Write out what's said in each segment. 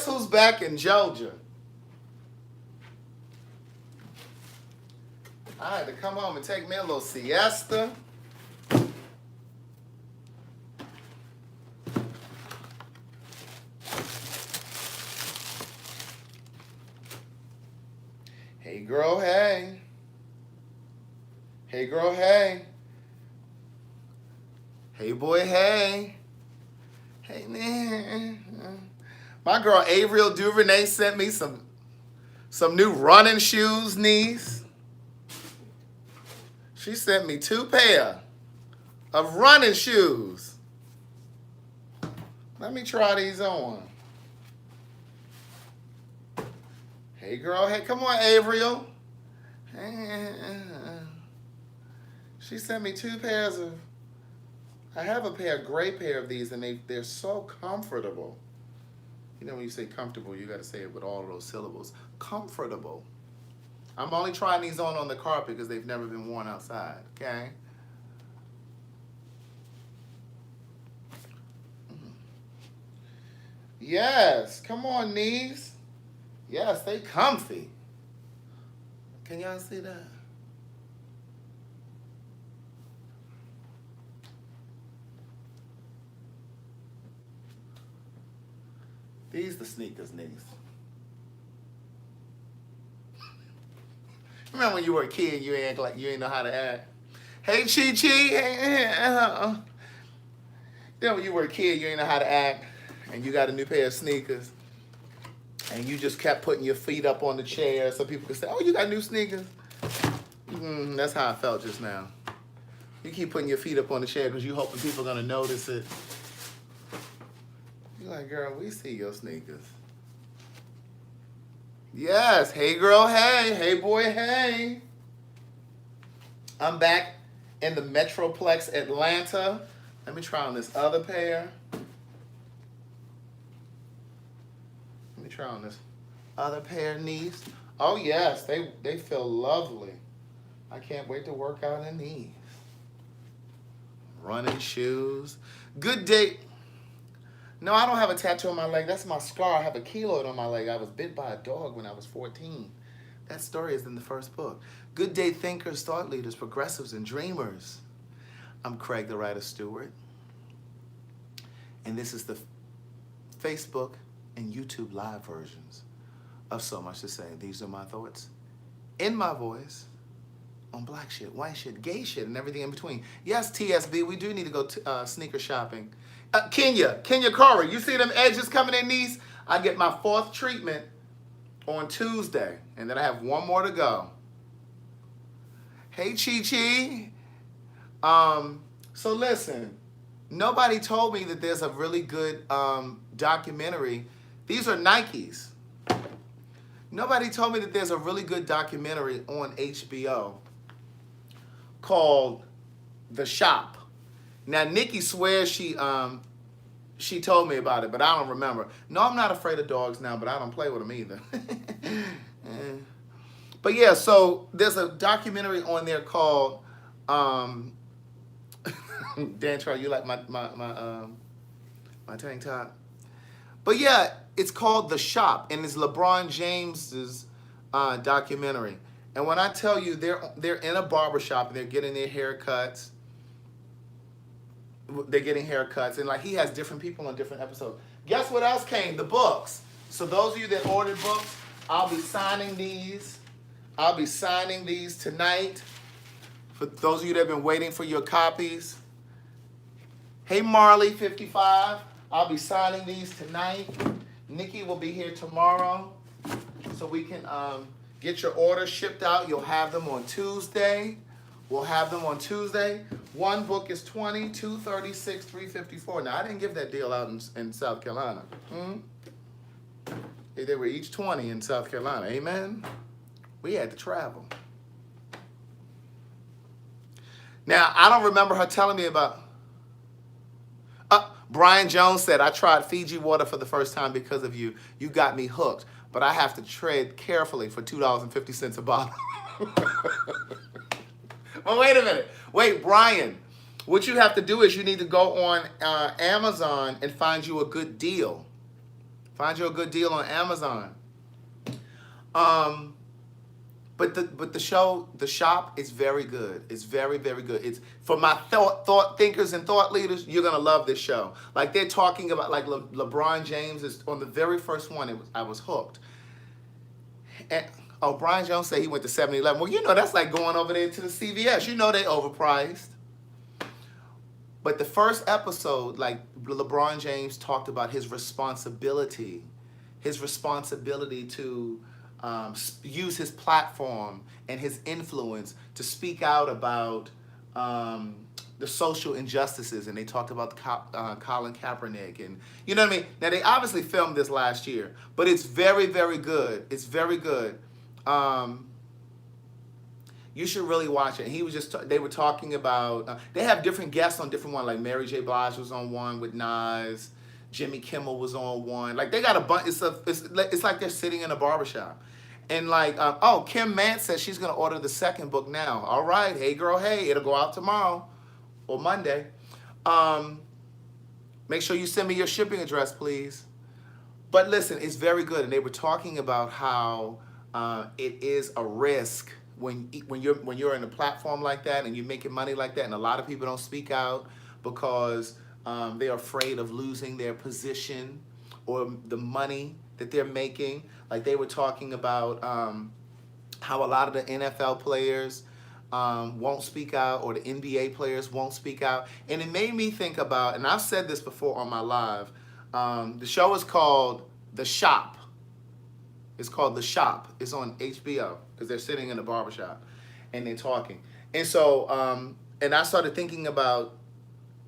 guess who's back in Georgia? I had to come home and take me a little siesta. Hey girl, hey. Hey girl, hey. Hey boy, hey. Hey man. My girl Avriel Duvernay sent me some new running shoes, niece. She sent me 2 pair of running shoes. Let me try these on. Hey girl, hey, come on Avriel. She sent me 2 pairs of, I have a gray pair of these, and they're so comfortable. You know when you say comfortable, you got to say it with all of those syllables. Comfortable. I'm only trying these on the carpet because they've never been worn outside, okay? Yes, come on, knees. Yes, they comfy. Can y'all see that? These the sneakers, niggas. Remember when you were a kid, you act like you ain't know how to act? Hey, Chi Chi. You know when you were a kid, you ain't know how to act, and you got a new pair of sneakers, and you just kept putting your feet up on the chair so people could say, oh, you got new sneakers? That's how I felt just now. You keep putting your feet up on the chair because you hoping people are going to notice it. You're like, girl, we see your sneakers. Yes, hey girl, hey, hey boy, hey. I'm back in the Metroplex Atlanta. Let me try on this other pair. Let me try on this other pair, niece. Oh yes, they feel lovely. I can't wait to work out in these. Running shoes. Good day. No, I don't have a tattoo on my leg. That's my scar. I have a keloid on my leg. I was bit by a dog when I was 14. That story is in the first book. Good day, thinkers, thought leaders, progressives, and dreamers. I'm Craig, the writer Stewart. And this is the Facebook and YouTube live versions of So Much to Say. These are my thoughts in my voice on black shit, white shit, gay shit, and everything in between. Yes, TSB, we do need to go sneaker shopping. Kenya Corey, you see them edges coming in these? I get my 4th treatment on Tuesday, and then I have 1 more to go. Hey, Chi Chi. So listen, nobody told me that there's a really good documentary. These are Nikes. Nobody told me that there's a really good documentary on HBO called The Shop. Now, Nikki swears she told me about it, but I don't remember. No, I'm not afraid of dogs now, but I don't play with them either. But yeah, so there's a documentary on there called Dan Charlie, you like my tank top? But yeah, it's called The Shop, and it's LeBron James's documentary. And when I tell you they're in a barbershop and they're getting their haircuts, and like he has different people on different episodes. Guess what else came? The books. So those of you that ordered books, I'll be signing these. I'll be signing these tonight. For those of you that have been waiting for your copies. Hey Marley 55, I'll be signing these tonight. Nikki will be here tomorrow, so we can get your order shipped out. You'll have them on Tuesday. We'll have them on Tuesday. 1 book is $20, 2 $36, 3 $54. Now I didn't give that deal out in South Carolina. They were each $20 in South Carolina. Amen. We had to travel. Now I don't remember her telling me about. Brian Jones said, I tried Fiji water for the first time because of you. You got me hooked, but I have to tread carefully for $2.50 a bottle. Well, wait a minute. Wait, Brian, what you have to do is you need to go on Amazon and find you a good deal. Find you a good deal on Amazon. But the show, The Shop, is very good. It's very, very good. It's for my thought thinkers and thought leaders. You're gonna love this show. Like they're talking about, like LeBron James is on the very first one. I was hooked. And Brian Jones said he went to 7-Eleven. Well, you know that's like going over there to the CVS. You know they overpriced. But the first episode, like LeBron James talked about his responsibility to use his platform and his influence to speak out about the social injustices. And they talked about Colin Kaepernick, and you know what I mean? Now, they obviously filmed this last year, but it's very, very good. It's very good. You should really watch it. And he was they were talking about, they have different guests on different ones, like Mary J. Blige was on one with Nas, Jimmy Kimmel was on one. Like they got a bunch, it's like they're sitting in a barbershop. And like, Kim Mance says she's gonna order the second book now. All right, hey girl, hey, it'll go out tomorrow or Monday. Make sure you send me your shipping address, please. But listen, it's very good. And they were talking about how it is a risk when you're in a platform like that and you're making money like that, and a lot of people don't speak out because they're afraid of losing their position or the money that they're making. Like they were talking about how a lot of the NFL players won't speak out, or the NBA players won't speak out. And it made me think about, and I've said this before on my live, the show is called The Shop. It's called The Shop. It's on HBO because they're sitting in a barbershop and they're talking. And so, and I started thinking about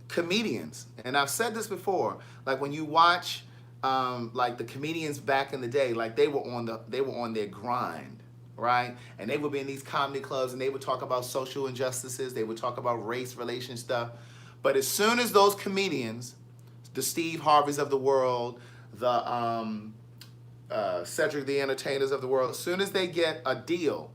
comedians. And I've said this before, like when you watch like the comedians back in the day, like they were on their grind, right? And they would be in these comedy clubs and they would talk about social injustices. They would talk about race relation stuff. But as soon as those comedians, the Steve Harveys of the world, the Cedric the Entertainers of the world, as soon as they get a deal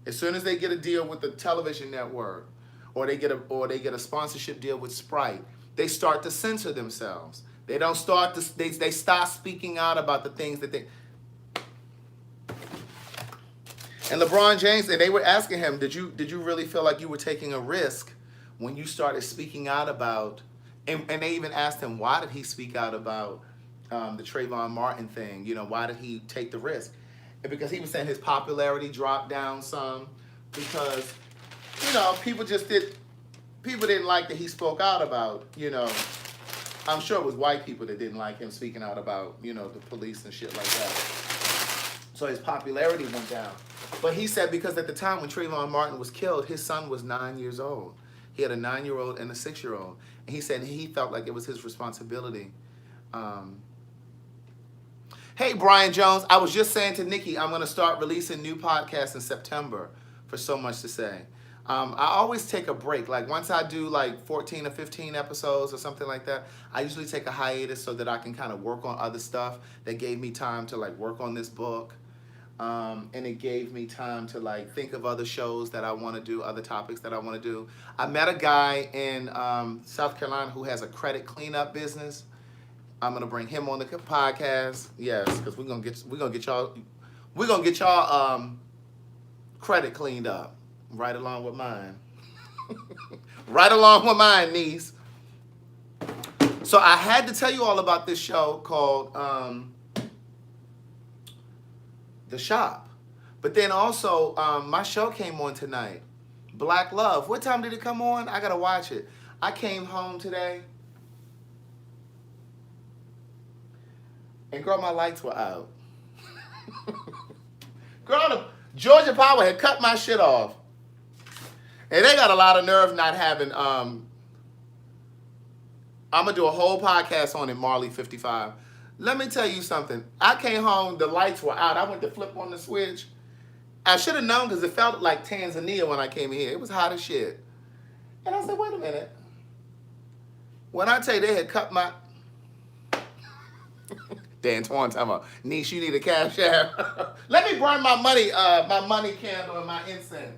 with the television network, or they get a sponsorship deal with Sprite, they start to censor themselves. They don't start to, they stop speaking out about the things that they. And LeBron James, and they were asking him, did you really feel like you were taking a risk when you started speaking out about, and they even asked him, why did he speak out about the Trayvon Martin thing? You know, why did he take the risk? And because he was saying his popularity dropped down some because, you know, people didn't like that he spoke out about, you know, I'm sure it was white people that didn't like him speaking out about, you know, the police and shit like that. So his popularity went down. But he said because at the time when Trayvon Martin was killed, his son was 9 years old. He had a 9-year-old and a 6-year-old. And he said he felt like it was his responsibility. Hey, Brian Jones, I was just saying to Nikki, I'm going to start releasing new podcasts in September for So Much to Say. I always take a break. Like once I do like 14 or 15 episodes or something like that, I usually take a hiatus so that I can kind of work on other stuff that gave me time to like work on this book. And it gave me time to like think of other shows that I want to do, other topics that I want to do. I met a guy in South Carolina who has a credit cleanup business. I'm gonna bring him on the podcast. Yes, because we're gonna get y'all credit cleaned up. Right along with mine. Right along with mine, niece. So I had to tell you all about this show called The Shop. But then also, my show came on tonight. Black Love. What time did it come on? I gotta watch it. I came home today. And girl, my lights were out. Girl, Georgia Power had cut my shit off. And they got a lot of nerve not having, I'm going to do a whole podcast on it, Marley 55. Let me tell you something. I came home, the lights were out. I went to flip on the switch. I should have known because it felt like Tanzania when I came here. It was hot as shit. And I said, wait a minute. When I tell you they had cut my... Dan Twan talking about, niece, you need a cash app. Let me burn my money candle and my incense.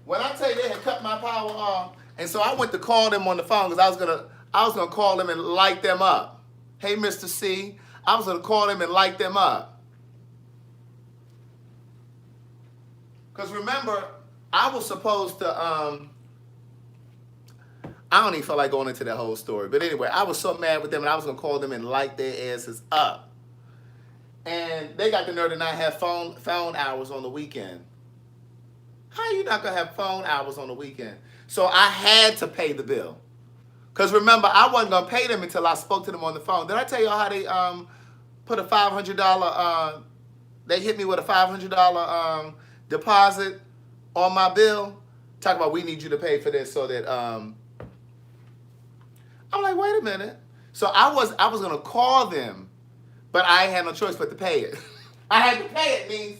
When I tell you they had cut my power off, and so I went to call them on the phone because I was gonna call them and light them up. Hey, Mr. C, I was going to call them and light them up. Because remember, I was supposed to, I don't even feel like going into that whole story. But anyway, I was so mad with them, and I was going to call them and light their asses up. And they got the nerve to not have phone hours on the weekend. How are you not going to have phone hours on the weekend? So I had to pay the bill. Because remember, I wasn't going to pay them until I spoke to them on the phone. Did I tell y'all how they put a $500, they hit me with a $500 deposit on my bill? Talk about, we need you to pay for this so that, I'm like, wait a minute. So I was going to call them, but I had no choice but to pay it. I had to pay it, niece,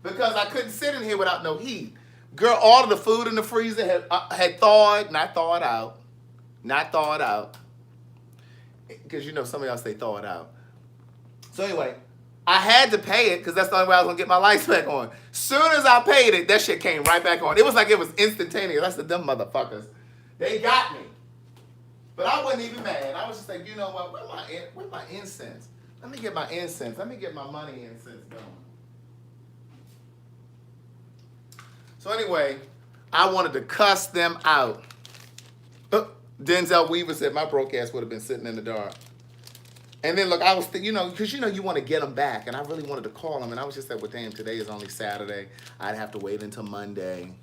because I couldn't sit in here without no heat. Girl, all of the food in the freezer had thawed, not thawed out. Not thawed out. Because you know some of y'all say thaw it out. So anyway, I had to pay it because that's the only way I was going to get my lights back on. Soon as I paid it, that shit came right back on. It was like it was instantaneous. I said, them motherfuckers. They got me. But I wasn't even mad. I was just like, you know what? Where's my incense? Let me get my incense. Let me get my money incense going. So anyway, I wanted to cuss them out. Denzel Weaver said my broke ass would have been sitting in the dark. And then look, I was, because you want to get them back. And I really wanted to call them. And I was just like, well, damn, today is only Saturday. I'd have to wait until Monday.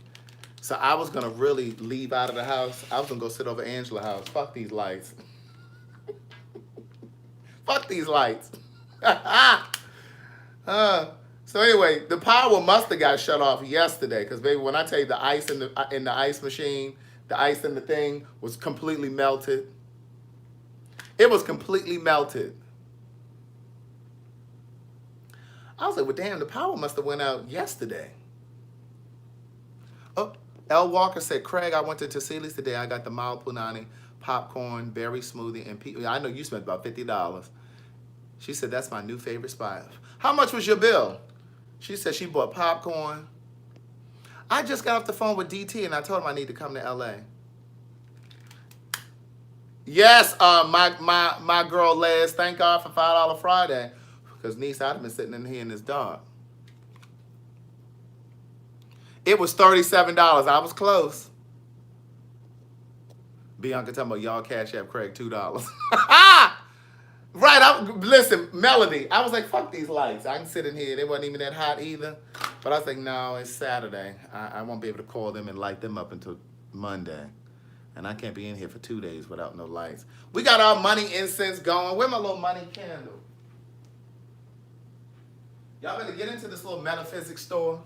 So I was going to really leave out of the house. I was going to go sit over Angela's house. Fuck these lights. Fuck these lights. So anyway, the power must have got shut off yesterday. Because, baby, when I tell you the ice in the ice machine, the ice in the thing was completely melted. It was completely melted. I was like, well, damn, the power must have went out yesterday. Oh, L. Walker said, Craig, I went to Tassili's today. I got the mild punani, popcorn, berry smoothie, and I know you spent about $50. She said, that's my new favorite spot. How much was your bill? She said she bought popcorn. I just got off the phone with DT and I told him I need to come to LA. Yes, my girl Les, thank God for $5 Friday. Because niece, I'd have been sitting in here in this dark. It was $37. I was close. Bianca talking about y'all cash app Craig $2. Right, listen, Melody. I was like, fuck these lights. I can sit in here. They wasn't even that hot either. But I was like, no, it's Saturday. I won't be able to call them and light them up until Monday. And I can't be in here for 2 days without no lights. We got our money incense going. Where's my little money candle? Y'all better get into this little metaphysics store.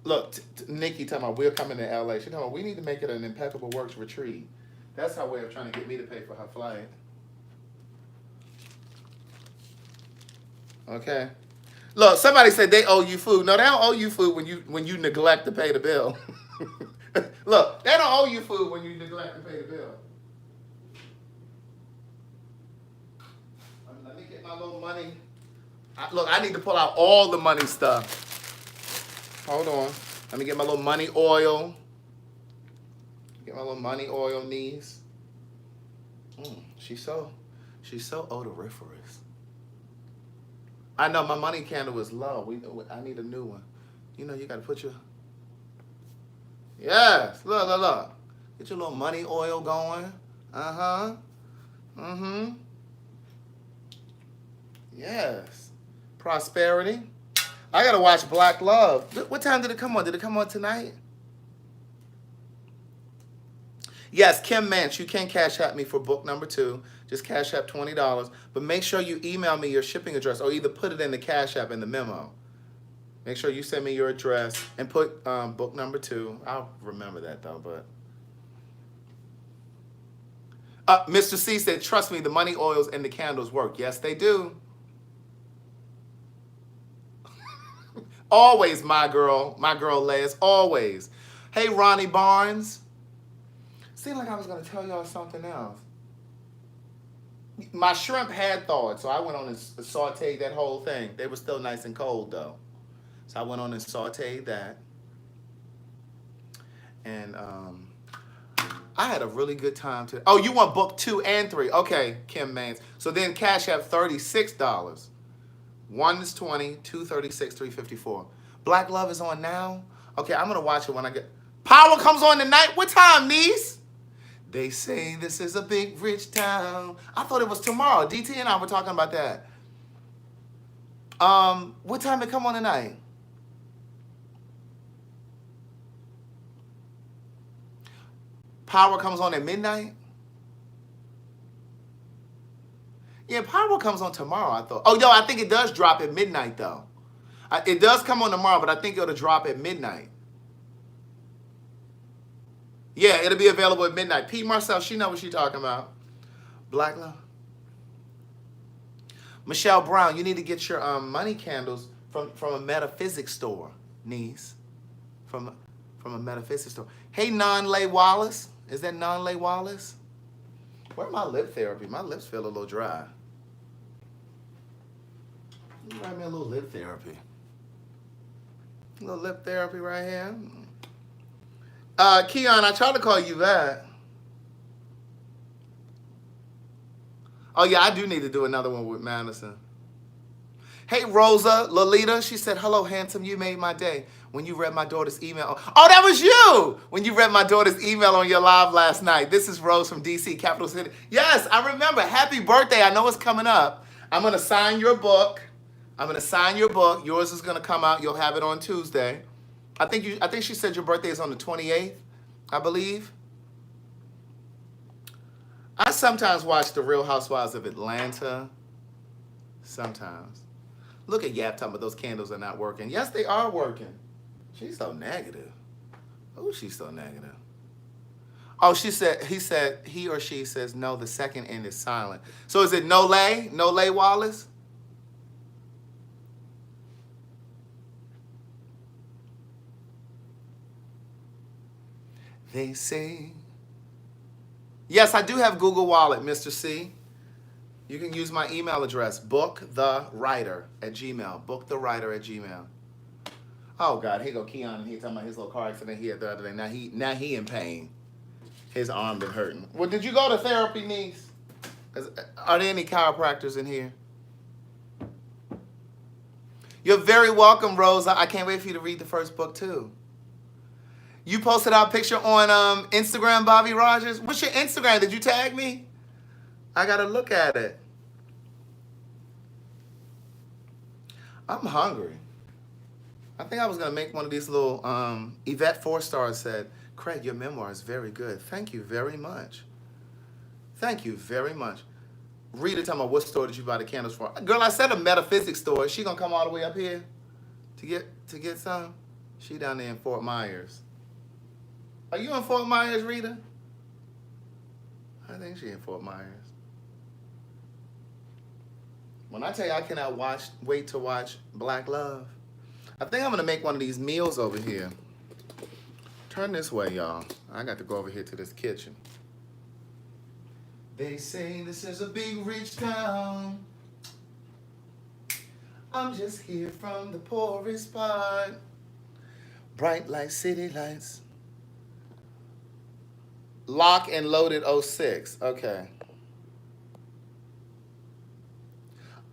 Look, Nikki talking about we're coming to LA. She talking about we need to make it an Impeccable Works retreat. That's her way of trying to get me to pay for her flight. Okay. Look, somebody said they owe you food. No, they don't owe you food when you neglect to pay the bill. Look, they don't owe you food when you neglect to pay the bill. Let me get my little money. Look, I need to pull out all the money stuff. Hold on. Let me get my little money oil. Get my little money oil, niece. She's so odoriferous. I know my money candle is low. I need a new one. You know, you got to put your... Yes. Look. Get your little money oil going. Uh-huh. Mm-hmm. Yes. Prosperity. I got to watch Black Love. What time did it come on? Did it come on tonight? Yes, Kim Manch, you can cash app me for book number 2. Just cash app $20. But make sure you email me your shipping address or either put it in the cash app in the memo. Make sure you send me your address and put book number 2. I'll remember that though, but. Mr. C said, trust me, the money oils and the candles work. Yes, they do. Always, my girl Les, always. Hey, Ronnie Barnes. Seemed like I was going to tell y'all something else. My shrimp had thawed, so I went on and sauteed that whole thing. They were still nice and cold, though. So I went on and sauteed that. And I had a really good time today. Oh, you want book 2 and 3. Okay, Kim Maines. So then Cash App $36. 1 is 20, 2 36, 354. Black Love is on now. Okay, I'm gonna watch it when I get. Power comes on tonight. What time, niece? They say this is a big rich town. I thought it was tomorrow. DT and I were talking about that. What time it come on tonight? Power comes on at midnight? Yeah, Power comes on tomorrow, I thought. Oh, yo, I think it does drop at midnight, though. It does come on tomorrow, but I think it'll drop at midnight. Yeah, it'll be available at midnight. P. Marcel, she know what she talking about. Black Love. Michelle Brown, you need to get your money candles from a metaphysics store, niece. From a metaphysics store. Hey, Non-Lay Wallace. Is that Non-Lay Wallace? Where's my lip therapy? My lips feel a little dry. Write me a little lip therapy. A little lip therapy right here. Keon, I tried to call you that. Oh, yeah, I do need to do another one with Madison. Hey, Rosa, Lolita, she said, hello, handsome, you made my day. When you read my daughter's email. Oh, that was you! When you read my daughter's email on your live last night. This is Rose from D.C., Capital City. Yes, I remember. Happy birthday. I know it's coming up. I'm going to sign your book. Yours is going to come out. You'll have it on Tuesday. I think she said your birthday is on the 28th, I believe. I sometimes watch The Real Housewives of Atlanta. Sometimes. Look at Yap talking about those candles are not working. Yes, they are working. She's so negative. Oh, she's so negative. Oh, he or she says, no, the second N is silent. So is it No-Lay? No-Lay Wallace? They say. Yes, I do have Google Wallet, Mr. C. You can use my email address, bookthewriter@gmail. Bookthewriter@gmail. Oh God, here go Keon, and he talking about his little car accident he had the other day. Now he in pain. His arm been hurting. Well, did you go to therapy, niece? Are there any chiropractors in here? You're very welcome, Rosa. I can't wait for you to read the first book too. You posted our picture on Instagram, Bobby Rogers. What's your Instagram? Did you tag me? I gotta look at it. I'm hungry. I think I was gonna make one of these little. Yvette 4-star said, "Craig, your memoir is very good. Thank you very much. Thank you very much." Rita, tell me what store did you buy the candles for? Girl, I said a metaphysics store. Is she gonna come all the way up here to get some? She down there in Fort Myers. Are you in Fort Myers, Rita? I think she in Fort Myers. When I tell you I cannot wait to watch Black Love, I think I'm gonna make one of these meals over here. Turn this way, y'all. I got to go over here to this kitchen. They say this is a big rich town. I'm just here from the poorest part. Bright like city lights. Lock and loaded 06. Okay.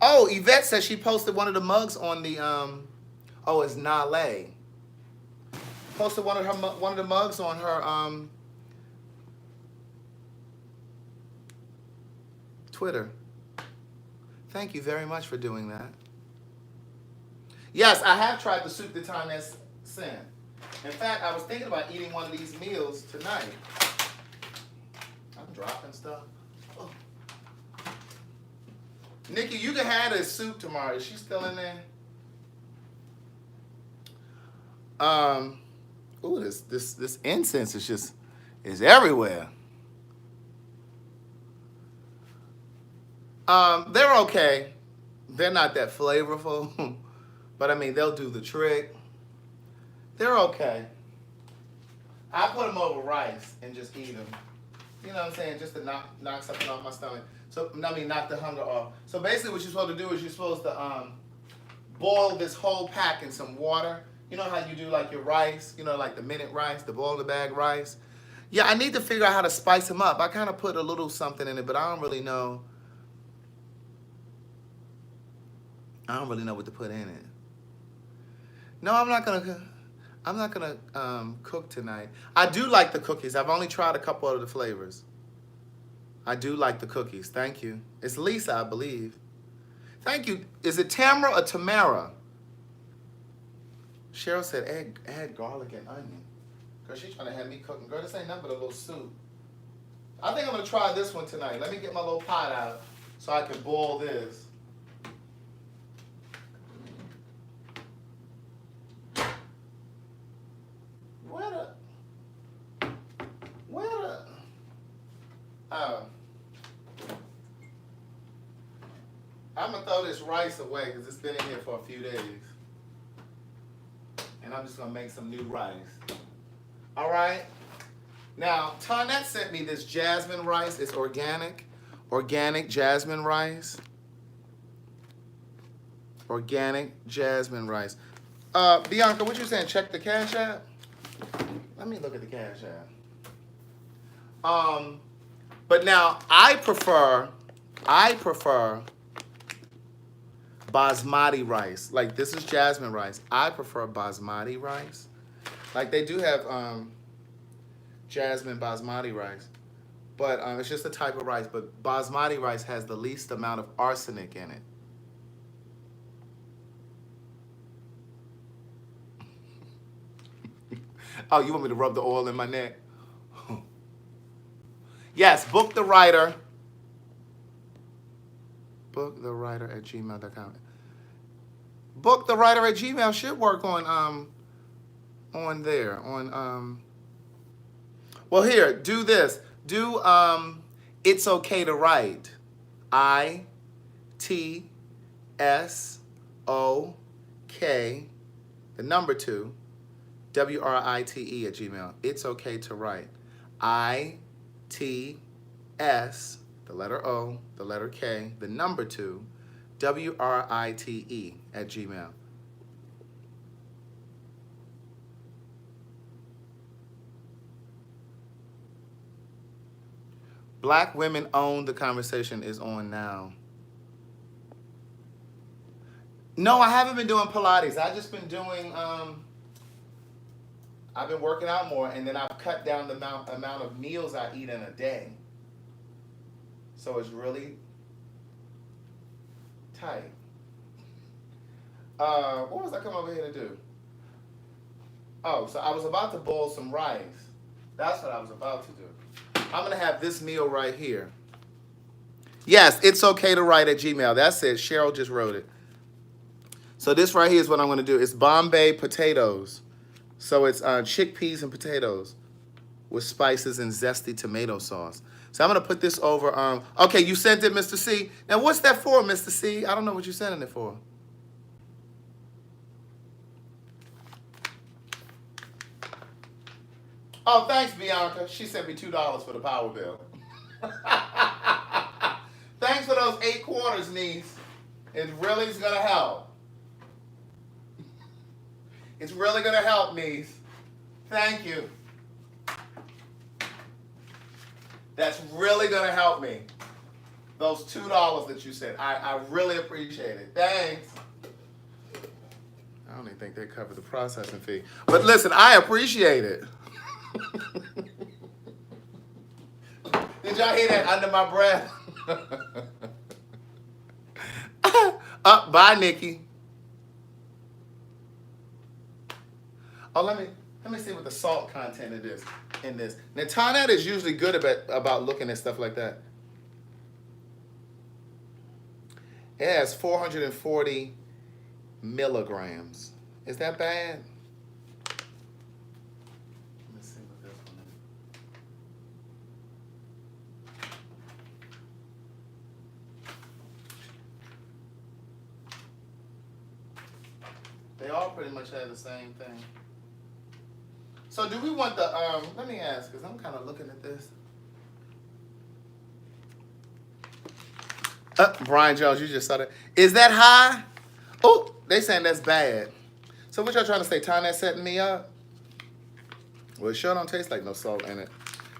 Oh, Yvette says she posted one of the mugs on the it's Nale. Posted one of the mugs on her Twitter. Thank you very much for doing that. Yes, I have tried the soup de Tarnes Sin. In fact, I was thinking about eating one of these meals tonight. I'm dropping stuff. Oh. Nikki, you can have this soup tomorrow. Is she still in there? Ooh, this incense is everywhere. They're okay. They're not that flavorful, but I mean they'll do the trick. They're okay. I put them over rice and just eat them. You know what I'm saying? Just to knock something off my stomach. So knock the hunger off. So basically, what you're supposed to do is you're supposed to boil this whole pack in some water. You know how you do like your rice, like the minute rice, the boil the bag rice. Yeah, I need to figure out how to spice them up. I kind of put a little something in it, but I don't really know. I don't really know what to put in it. No, I'm not gonna. I'm not gonna cook tonight. I do like the cookies. I've only tried a couple of the flavors. I do like the cookies. Thank you. It's Lisa, I believe. Thank you. Is it Tamara or Tamara? Cheryl said add garlic and onion. Girl, she's trying to have me cooking. Girl, this ain't nothing but a little soup. I think I'm gonna try this one tonight. Let me get my little pot out so I can boil this. Oh. I'm gonna throw this rice away because it's been in here for a few days. And I'm just gonna make some new rice. All right. Now, Tonette sent me this jasmine rice. It's organic jasmine rice. Organic jasmine rice. Bianca, what you saying? Check the Cash App? Let me look at the Cash App. But now I prefer basmati rice. Like, this is jasmine rice. I prefer basmati rice. Like, they do have jasmine basmati rice, but it's just a type of rice. But basmati rice has the least amount of arsenic in it. Oh, you want me to rub the oil in my neck? Yes, book the writer. BookTheWriter@gmail.com. BookTheWriter@gmail should work on there. Well, here, do this. Do It's Okay to Write. ITSOK, the number 2, WRITE@gmail. It's okay to write. ITS, the letter O, the letter K, the number 2, WRITE@gmail. Black Women Own the Conversation is on now. No, I haven't been doing Pilates. I've just been doing, I've been working out more, and then I've cut down the amount of meals I eat in a day. So it's really tight. What was I coming over here to do? Oh, so I was about to boil some rice. That's what I was about to do. I'm going to have this meal right here. Yes, it's okay to write at Gmail. That's it. Cheryl just wrote it. So this right here is what I'm going to do. It's Bombay potatoes. So it's chickpeas and potatoes with spices and zesty tomato sauce. So I'm going to put this over. Okay, you sent it, Mr. C. Now, what's that for, Mr. C? I don't know what you're sending it for. Oh, thanks, Bianca. She sent me $2 for the power bill. Thanks for those 8 quarters, niece. It really is going to help. It's really going to help, niece. Thank you. That's really going to help me. Those $2 that you sent. I really appreciate it. Thanks. I don't even think they cover the processing fee. But listen, I appreciate it. Did y'all hear that under my breath? Bye, Nikki. Oh, let me see what the salt content it is in this. Now, Tonette is usually good about looking at stuff like that. It has 440 milligrams. Is that bad? Let me see what this one is. They all pretty much have the same thing. So do we want the, let me ask, because I'm kind of looking at this. Brian Jones, you just saw that. Is that high? Oh, they saying that's bad. So what y'all trying to say, Tonette setting me up? Well, it sure don't taste like no salt in it.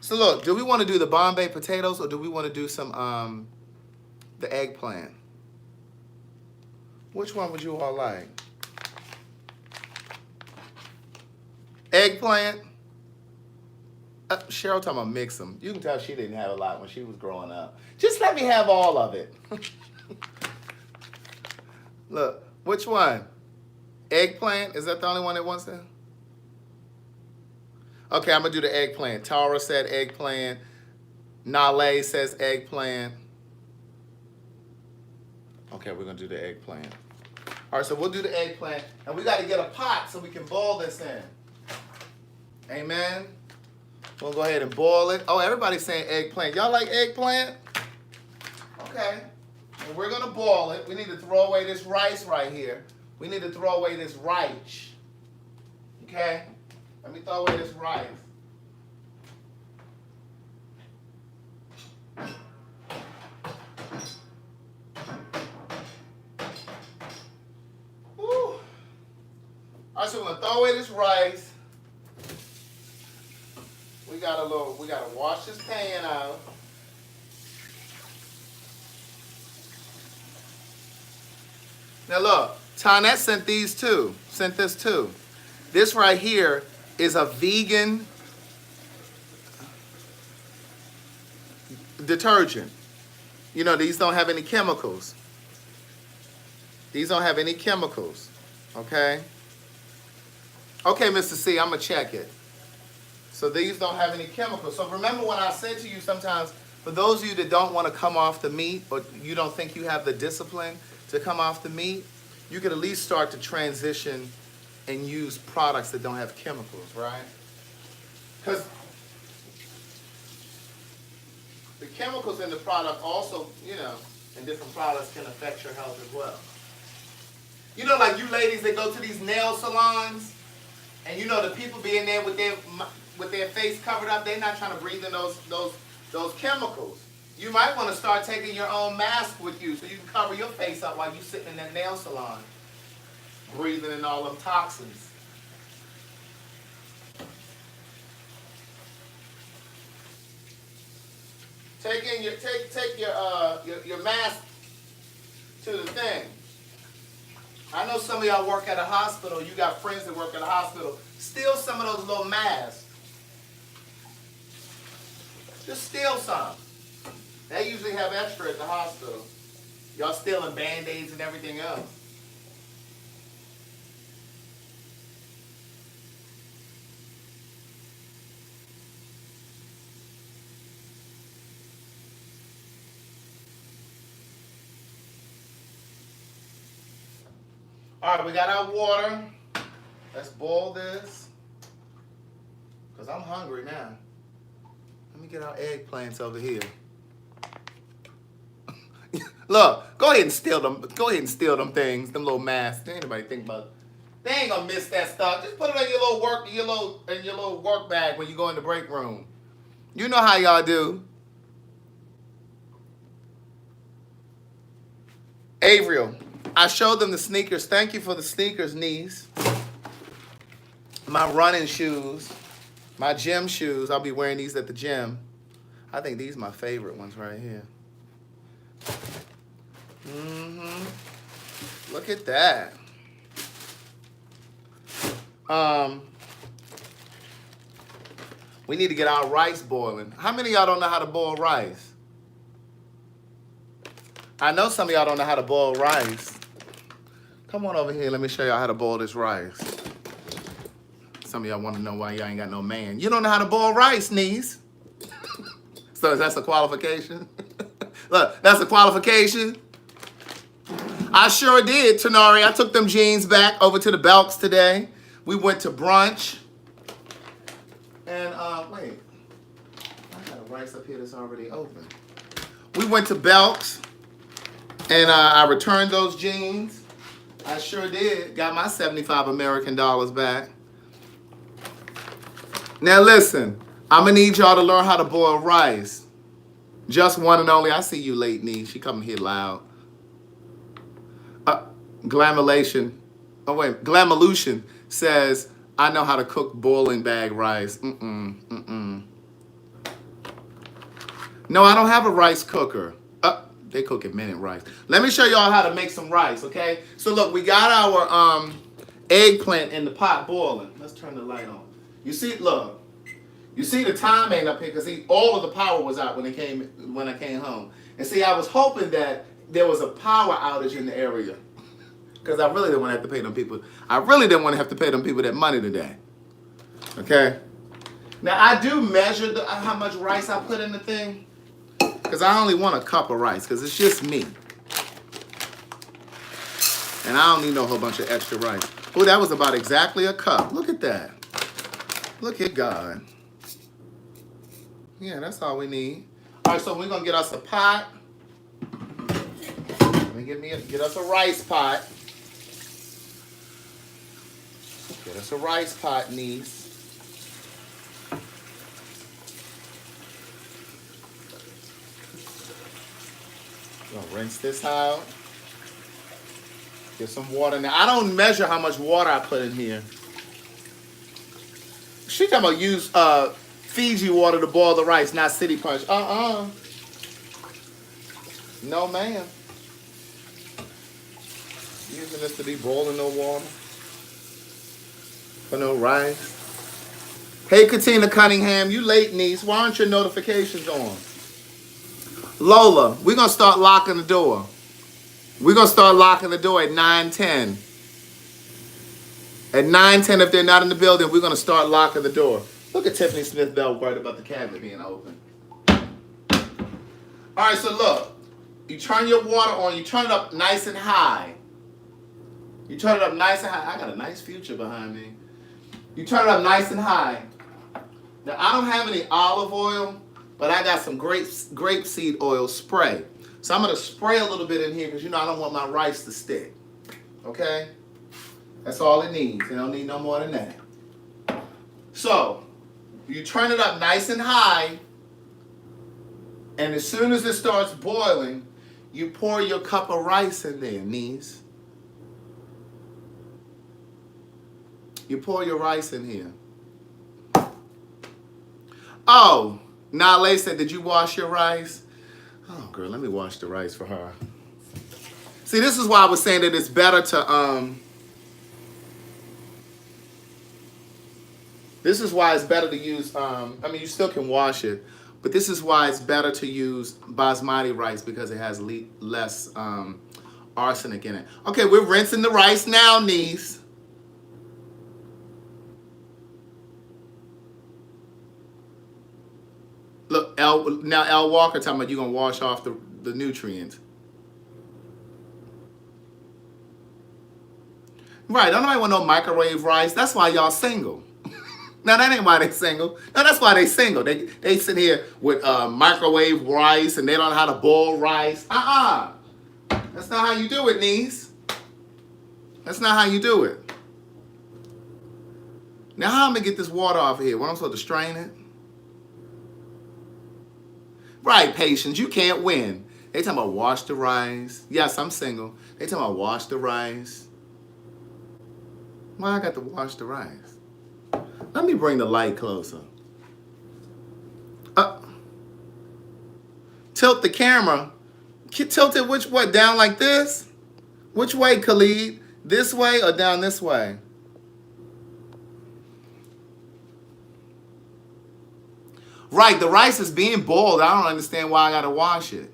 So look, do we want to do the Bombay potatoes or do we want to do some the eggplant? Which one would you all like? Eggplant? Cheryl talking about mix them. You can tell she didn't have a lot when she was growing up. Just let me have all of it. Look, which one? Eggplant? Is that the only one that wants that? Okay, I'm going to do the eggplant. Tara said eggplant. Nale says eggplant. Okay, we're going to do the eggplant. All right, so we'll do the eggplant. And we got to get a pot so we can boil this in. Amen. We'll go ahead and boil it. Oh, everybody's saying eggplant. Y'all like eggplant? Okay. And we're going to boil it. We need to throw away this rice right here. We need to throw away this rice. Okay? Let me throw away this rice. Woo. All right, so we're going to throw away this rice. We gotta wash this pan out. Now look, Tonette sent this too. This right here is a vegan detergent. You know, these don't have any chemicals. These don't have any chemicals, okay? Okay, Mr. C, I'm gonna check it. So these don't have any chemicals. So remember when I said to you sometimes, for those of you that don't want to come off the meat or you don't think you have the discipline to come off the meat, you could at least start to transition and use products that don't have chemicals, right? Because the chemicals in the product also, you know, in different products can affect your health as well. You know, like you ladies that go to these nail salons, and you know the people be in there with their face covered up, they're not trying to breathe in those chemicals. You might want to start taking your own mask with you so you can cover your face up while you're sitting in that nail salon, breathing in all them toxins. Take your mask to the thing. I know some of y'all work at a hospital. You got friends that work at a hospital. Steal some of those little masks. Just steal some. They usually have extra at the hospital. Y'all stealing Band-Aids and everything else. All right, we got our water. Let's boil this. Because I'm hungry now. Let me get our eggplants over here. Look, go ahead and steal them. Go ahead and steal them things, them little masks. Ain't anybody think about it. They ain't gonna miss that stuff. Just put it in your little work bag when you go in the break room. You know how y'all do. Avriel, I showed them the sneakers. Thank you for the sneakers, niece. My running shoes, my gym shoes. I'll be wearing these at the gym. I think these are my favorite ones right here. Look at that. We need to get our rice boiling. How many of y'all don't know how to boil rice? I know some of y'all don't know how to boil rice. Come on over here. Let me show y'all how to boil this rice. Some of y'all want to know why y'all ain't got no man. You don't know how to boil rice, niece. So that's a qualification? Look, that's a qualification. I sure did, Tenari. I took them jeans back over to the Belks today. We went to brunch. And, wait. I got a rice up here that's already open. We went to Belks. And I returned those jeans. I sure did. Got my 75 American dollars back. Now listen, I'm going to need y'all to learn how to boil rice. Just one and only. I see you late, Nee. She coming here loud. Glamolution. Oh, wait. Glamolution says, I know how to cook boiling bag rice. No, I don't have a rice cooker. They cooking minute rice. Let me show y'all how to make some rice, okay? So look, we got our eggplant in the pot boiling. Let's turn the light on. You see, look. You see the time ain't up here because all of the power was out when I came home. And see, I was hoping that there was a power outage in the area because I really didn't want to have to pay them people. I really didn't want to have to pay them people that money today. Okay. Now I do measure how much rice I put in the thing. Because I only want a cup of rice, because it's just me. And I don't need no whole bunch of extra rice. Oh, that was about exactly a cup. Look at that. Look at God. Yeah, that's all we need. All right, so we're going to get us a pot. Let me get us a rice pot. Get us a rice pot, niece. Gonna rinse this out. Get some water now. I don't measure how much water I put in here. She talking about use Fiji water to boil the rice, not City Punch. No, ma'am. Using this to be boiling no water for no rice. Hey, Katina Cunningham, you late, niece. Why aren't your notifications on? Lola, we're going to start locking the door. We're going to start locking the door at 9:10. At 9:10, if they're not in the building, we're going to start locking the door. Look at Tiffany Smith Bell worried about the cabinet being open. All right, so look. You turn your water on. You turn it up nice and high. You turn it up nice and high. I got a nice future behind me. You turn it up nice and high. Now, I don't have any olive oil, but I got some grapeseed oil spray. So I'm going to spray a little bit in here because, I don't want my rice to stick. Okay? That's all it needs. It don't need no more than that. So, you turn it up nice and high, and as soon as it starts boiling, you pour your cup of rice in there, niece. You pour your rice in here. Oh, Nale said, did you wash your rice? Oh, girl, let me wash the rice for her. See, this is why I was saying that it's better to, this is why it's better to use, you still can wash it, but this is why it's better to use basmati rice because it has less arsenic in it. Okay, we're rinsing the rice now, niece. Look, L Walker talking about you're going to wash off the nutrients. Right, I don't nobody want no microwave rice. That's why y'all single. Now, that ain't why they single. No, that's why they single. They sit here with microwave rice and they don't know how to boil rice. That's not how you do it, niece. That's not how you do it. Now, how am I going to get this water off of here? What, I'm supposed to strain it? Right, Patience, you can't win. They talking about wash the rice. Yes, I'm single. They talking about wash the rice. Why I got to wash the rice? Let me bring the light closer. Tilt the camera. Tilt it which way? Down like this? Which way, Khalid? This way or down this way? Right, the rice is being boiled. I don't understand why I got to wash it.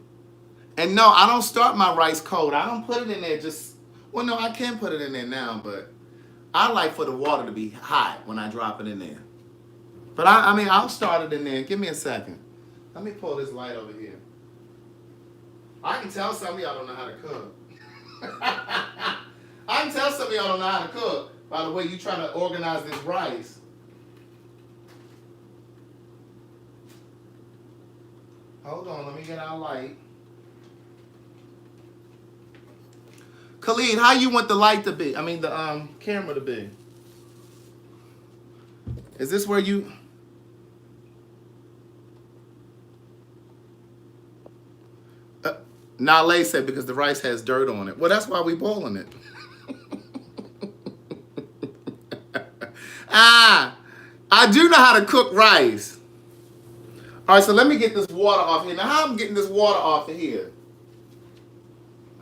And no, I don't start my rice cold. I don't put it in there well, no, I can put it in there now, but I like for the water to be hot when I drop it in there. But I'll start it in there. Give me a second. Let me pull this light over here. I can tell some of y'all don't know how to cook. I can tell some of y'all don't know how to cook by the way you trying to organize this rice. Hold on, let me get our light. Khalid, how you want the light to be? The camera to be? Is this where you... Nale said because the rice has dirt on it. Well, that's why we boiling it. I do know how to cook rice. All right, so let me get this water off here. Now, how I'm getting this water off of here?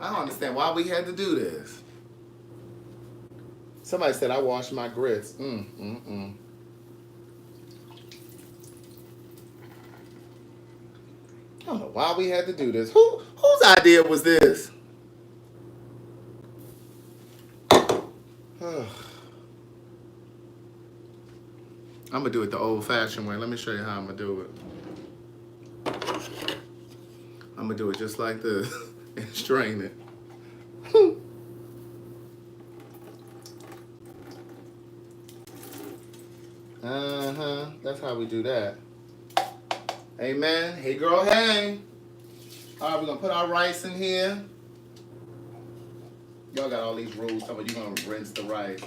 I don't understand why we had to do this. Somebody said I washed my grits. I don't know why we had to do this. Whose idea was this? I'm gonna do it the old-fashioned way. Let me show you how I'm gonna do it. I'm gonna do it just like this and strain it. That's how we do that. Amen. Hey, girl, hey. All right, we're gonna put our rice in here. Y'all got all these rules. How about you gonna rinse the rice?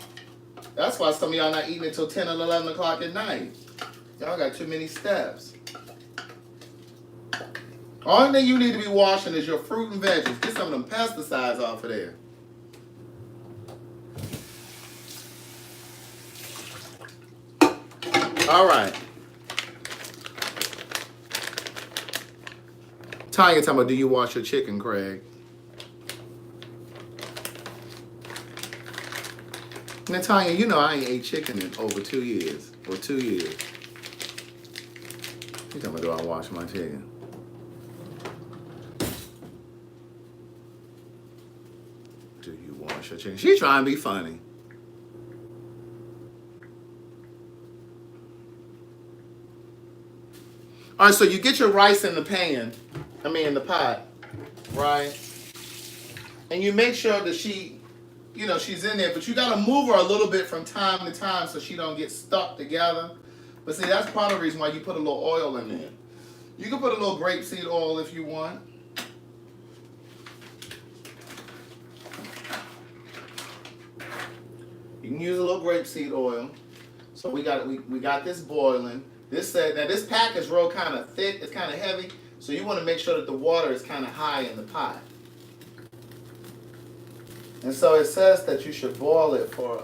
That's why some of y'all not eating until 10 or 11 o'clock at night. Y'all got too many steps. Only thing you need to be washing is your fruit and veggies. Get some of them pesticides off of there. All right. Tanya talking about, do you wash your chicken, Craig? Now, Tanya, you know I ain't ate chicken in over 2 years. Or 2 years. You talking about, do I wash my chicken? Do you wash your chicken? She's trying to be funny. All right, so you get your rice in the pan. In the pot, right? And you make sure that she's in there, but you gotta move her a little bit from time to time so she don't get stuck together. But see, that's part of the reason why you put a little oil in there. You can put a little grapeseed oil if you want. You can use a little grapeseed oil. So we got this boiling. Now this pack is real kind of thick. It's kind of heavy. So you want to make sure that the water is kind of high in the pot. And so it says that you should boil it for,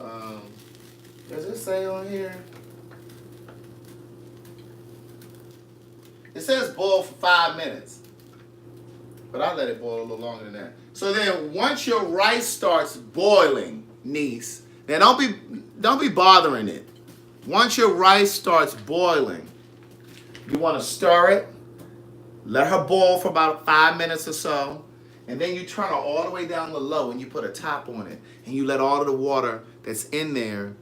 does it say on here? It says boil for 5 minutes. But I let it boil a little longer than that. So then once your rice starts boiling, niece, now don't be bothering it. Once your rice starts boiling, you want to stir it. Let her boil for about 5 minutes or so. And then you turn her all the way down to low and you put a top on it. And you let all of the water that's in there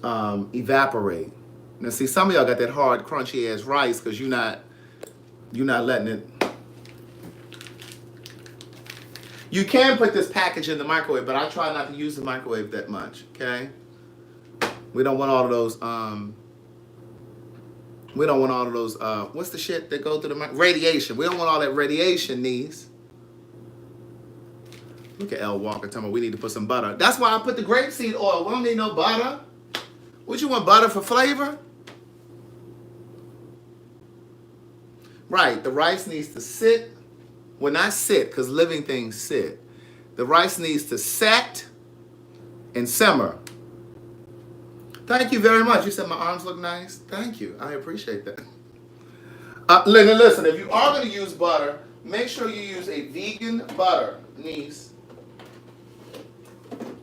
evaporate. Now see, some of y'all got that hard, crunchy ass rice because you're not letting it. You can put this package in the microwave, but I try not to use the microwave that much, okay? We don't want all of those, what's the shit that go through the microwave? Radiation. We don't want all that radiation, niece. Look at L. Walker talking about we need to put some butter. That's why I put the grapeseed oil. We don't need no butter. What, you want butter for flavor? Right, the rice needs to sit. Well, not sit, because living things sit. The rice needs to set and simmer. Thank you very much. You said my arms look nice. Thank you. I appreciate that. Listen, if you are going to use butter, make sure you use a vegan butter, niece.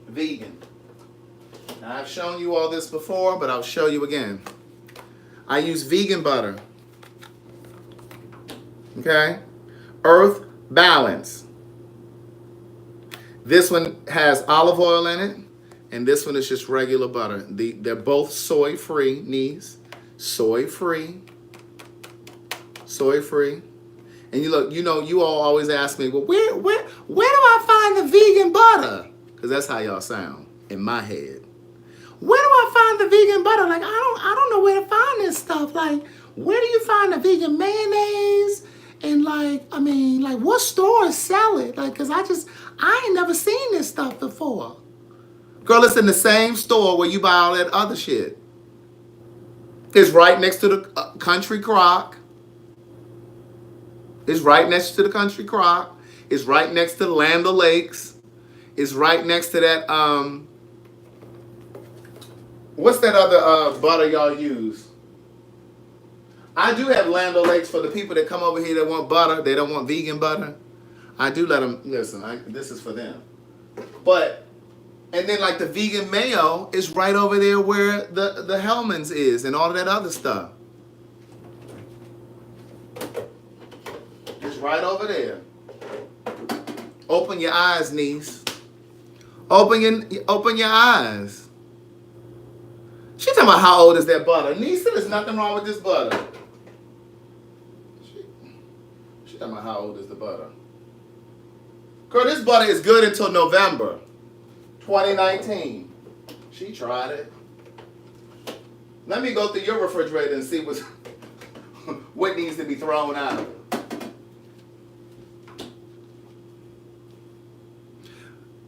Vegan. Now, I've shown you all this before, but I'll show you again. I use vegan butter. Okay? Earth Balance. This one has olive oil in it, and this one is just regular butter. They're both soy-free, niece. Soy-free. Soy-free. And you all always ask me, well, where do I find the vegan butter? Because that's how y'all sound in my head. Where do I find the vegan butter? Like, I don't know where to find this stuff. Like, where do you find the vegan mayonnaise? And what stores sell it? Like, because I ain't never seen this stuff before. Girl, it's in the same store where you buy all that other shit. It's right next to the Country Crock. It's right next to the Country Crock. It's right next to the Land O'Lakes. It's right next to that, what's that other butter y'all use? I do have Land O'Lakes for the people that come over here that want butter. They don't want vegan butter. I do let them, listen, this is for them. But, and then like the vegan mayo is right over there where the Hellman's is and all of that other stuff. It's right over there. Open your eyes, niece. Open your eyes. She talking about how old is that butter. Niece, there's nothing wrong with this butter. She talking about how old is the butter. Girl, this butter is good until November 2019. She tried it. Let me go through your refrigerator and see what needs to be thrown out.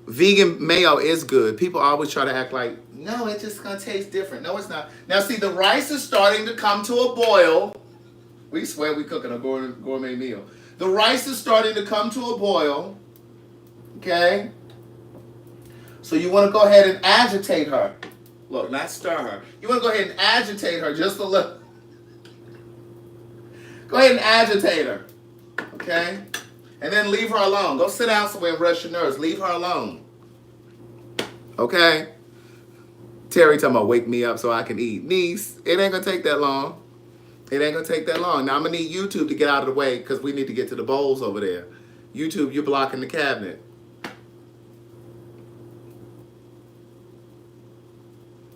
Vegan mayo is good. People always try to act like, no, it's just going to taste different. No, it's not. Now, see, the rice is starting to come to a boil. We swear we cooking a gourmet meal. The rice is starting to come to a boil. Okay? So you want to go ahead and agitate her. Look, not stir her. You want to go ahead and agitate her just a little. Go ahead and agitate her. Okay? And then leave her alone. Go sit down somewhere and rest your nerves. Leave her alone. Okay? Terry talking about wake me up so I can eat. Niece, it ain't going to take that long. It ain't going to take that long. Now, I'm going to need YouTube to get out of the way because we need to get to the bowls over there. YouTube, you're blocking the cabinet.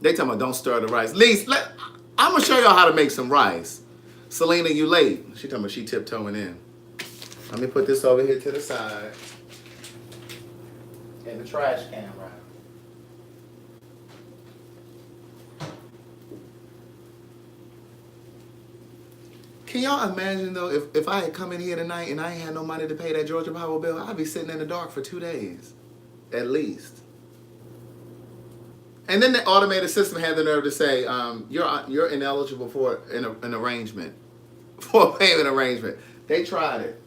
They talking about don't stir the rice. Niece, I'm going to show y'all how to make some rice. Selena, you late. She talking about she tiptoeing in. Let me put this over here to the side. In the trash can, right? Can y'all imagine, though, if I had come in here tonight and I ain't had no money to pay that Georgia Power bill, I'd be sitting in the dark for 2 days, at least. And then the automated system had the nerve to say, you're ineligible for an arrangement, for a payment arrangement. They tried it.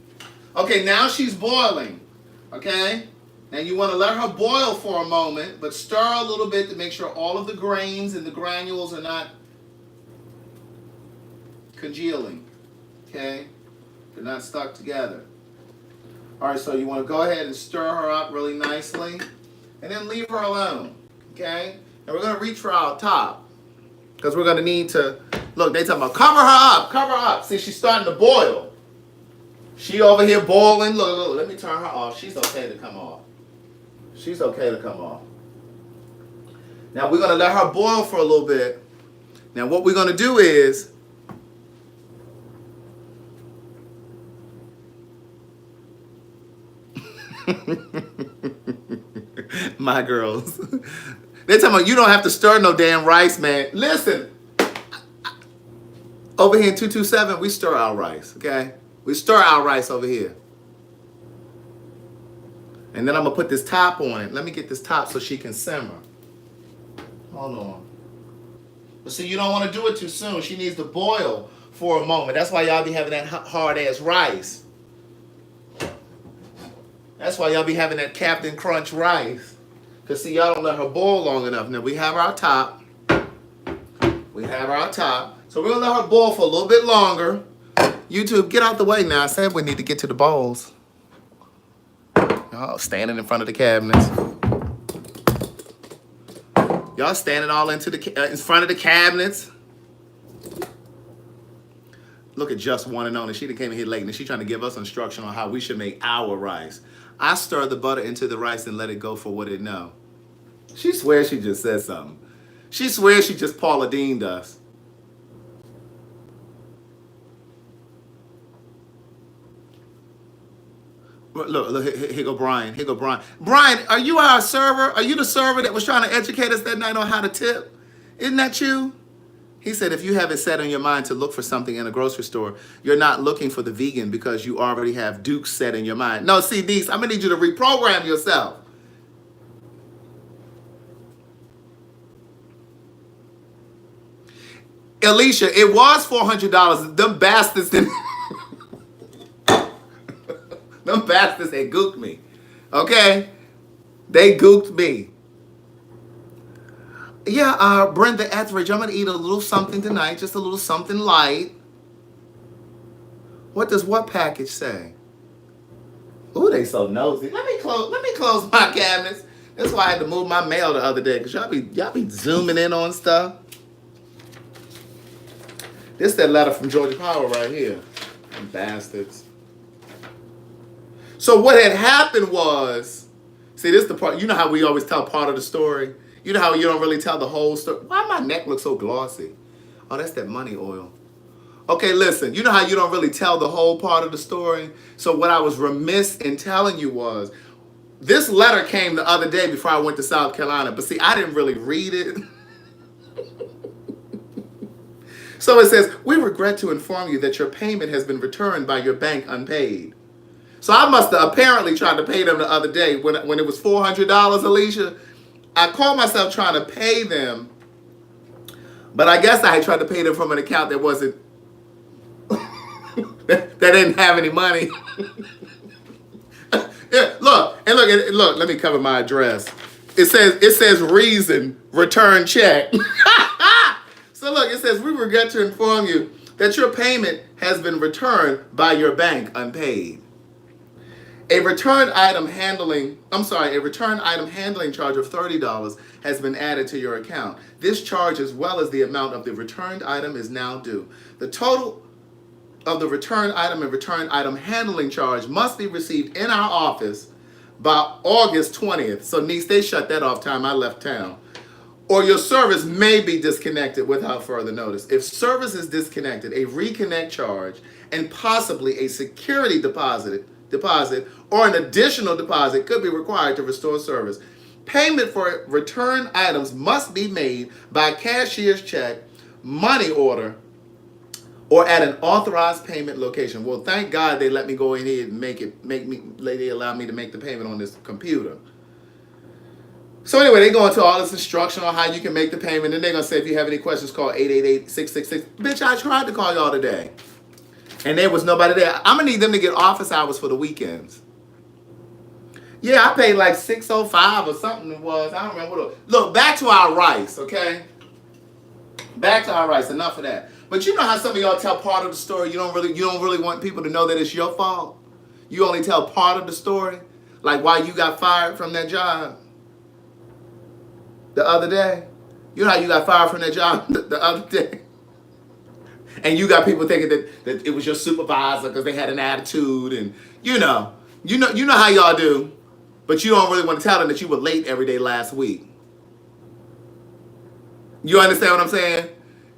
Okay, now she's boiling, okay? Now you want to let her boil for a moment, but stir a little bit to make sure all of the grains and the granules are not congealing, okay? They're not stuck together. All right, so you want to go ahead and stir her up really nicely, and then leave her alone, okay? And we're going to reach for our top, because we're going to need to, look, they talking about cover her up. See, she's starting to boil. She over here boiling. Look, let me turn her off. She's okay to come off. She's okay to come off. Now we're going to let her boil for a little bit. Now what we're going to do is, my girls, they're talking about you don't have to stir no damn rice, man. Listen, over here in 227, we stir our rice, okay? We stir our rice over here. And then I'm going to put this top on it. Let me get this top so she can simmer. Hold on. But see, you don't want to do it too soon. She needs to boil for a moment. That's why y'all be having that hard-ass rice. That's why y'all be having that Captain Crunch rice. Because, see, y'all don't let her boil long enough. Now, we have our top. We have our top. So we're going to let her boil for a little bit longer. YouTube, get out the way now. I said we need to get to the bowls. Y'all standing in front of the cabinets. Y'all standing all in front of the cabinets. Look at Just One and Only. She done came in here late and she's trying to give us instruction on how we should make our rice. I stir the butter into the rice and let it go for what it know. She swears she just said something. She swears she just Paula Dean'd us. Look, here go Brian. Here go Brian. Brian, are you our server? Are you the server that was trying to educate us that night on how to tip? Isn't that you? He said, if you have it set on your mind to look for something in a grocery store, you're not looking for the vegan because you already have Duke set in your mind. No, see, Dees, I'm going to need you to reprogram yourself. Alicia, it was $400. Them bastards didn't... Them bastards had gooked me. Okay? They gooked me. Yeah, Brenda Etheridge, I'm going to eat a little something tonight. Just a little something light. What does what package say? Ooh, they so nosy. Let me close my cabinets. That's why I had to move my mail the other day, because y'all be zooming in on stuff. This that letter from Georgia Power right here. Them bastards. So what had happened was, see, this is the part, you know how we always tell part of the story? You know how you don't really tell the whole story? Why my neck looks so glossy? Oh, that's that money oil. Okay, listen, you know how you don't really tell the whole part of the story? So what I was remiss in telling you was, this letter came the other day before I went to South Carolina, but see, I didn't really read it. So it says, we regret to inform you that your payment has been returned by your bank unpaid. So I must have apparently tried to pay them the other day when it was $400, Alicia. I called myself trying to pay them, but I guess I had tried to pay them from an account that wasn't, that didn't have any money. Yeah, look, let me cover my address. It says reason, return check. So look, it says, we regret to inform you that your payment has been returned by your bank unpaid. A return item handling charge of $30 has been added to your account. This charge, as well as the amount of the returned item, is now due. The total of the return item and return item handling charge must be received in our office by August 20th. So, niece, they shut that off time I left town. Or your service may be disconnected without further notice. If service is disconnected, a reconnect charge and possibly a security deposit or an additional deposit could be required to restore service. Payment for return items must be made by cashier's check, money order, or at an authorized payment location. Well, thank God they let me go in here and they allow me to make the payment on this computer. So anyway, they go into all this instruction on how you can make the payment, and they're going to say, if you have any questions, call 888-666. Bitch, I tried to call y'all today, and there was nobody there. I'm going to need them to get office hours for the weekends. Yeah, I paid like $605 or something it was. I don't remember what it was. Look, back to our rice, okay? Back to our rice. Enough of that. But you know how some of y'all tell part of the story. You don't really want people to know that it's your fault. You only tell part of the story, like why you got fired from that job the other day. You know how you got fired from that job the other day, and you got people thinking that it was your supervisor because they had an attitude, and you know how y'all do, but you don't really want to tell them that you were late every day last week. You understand what I'm saying?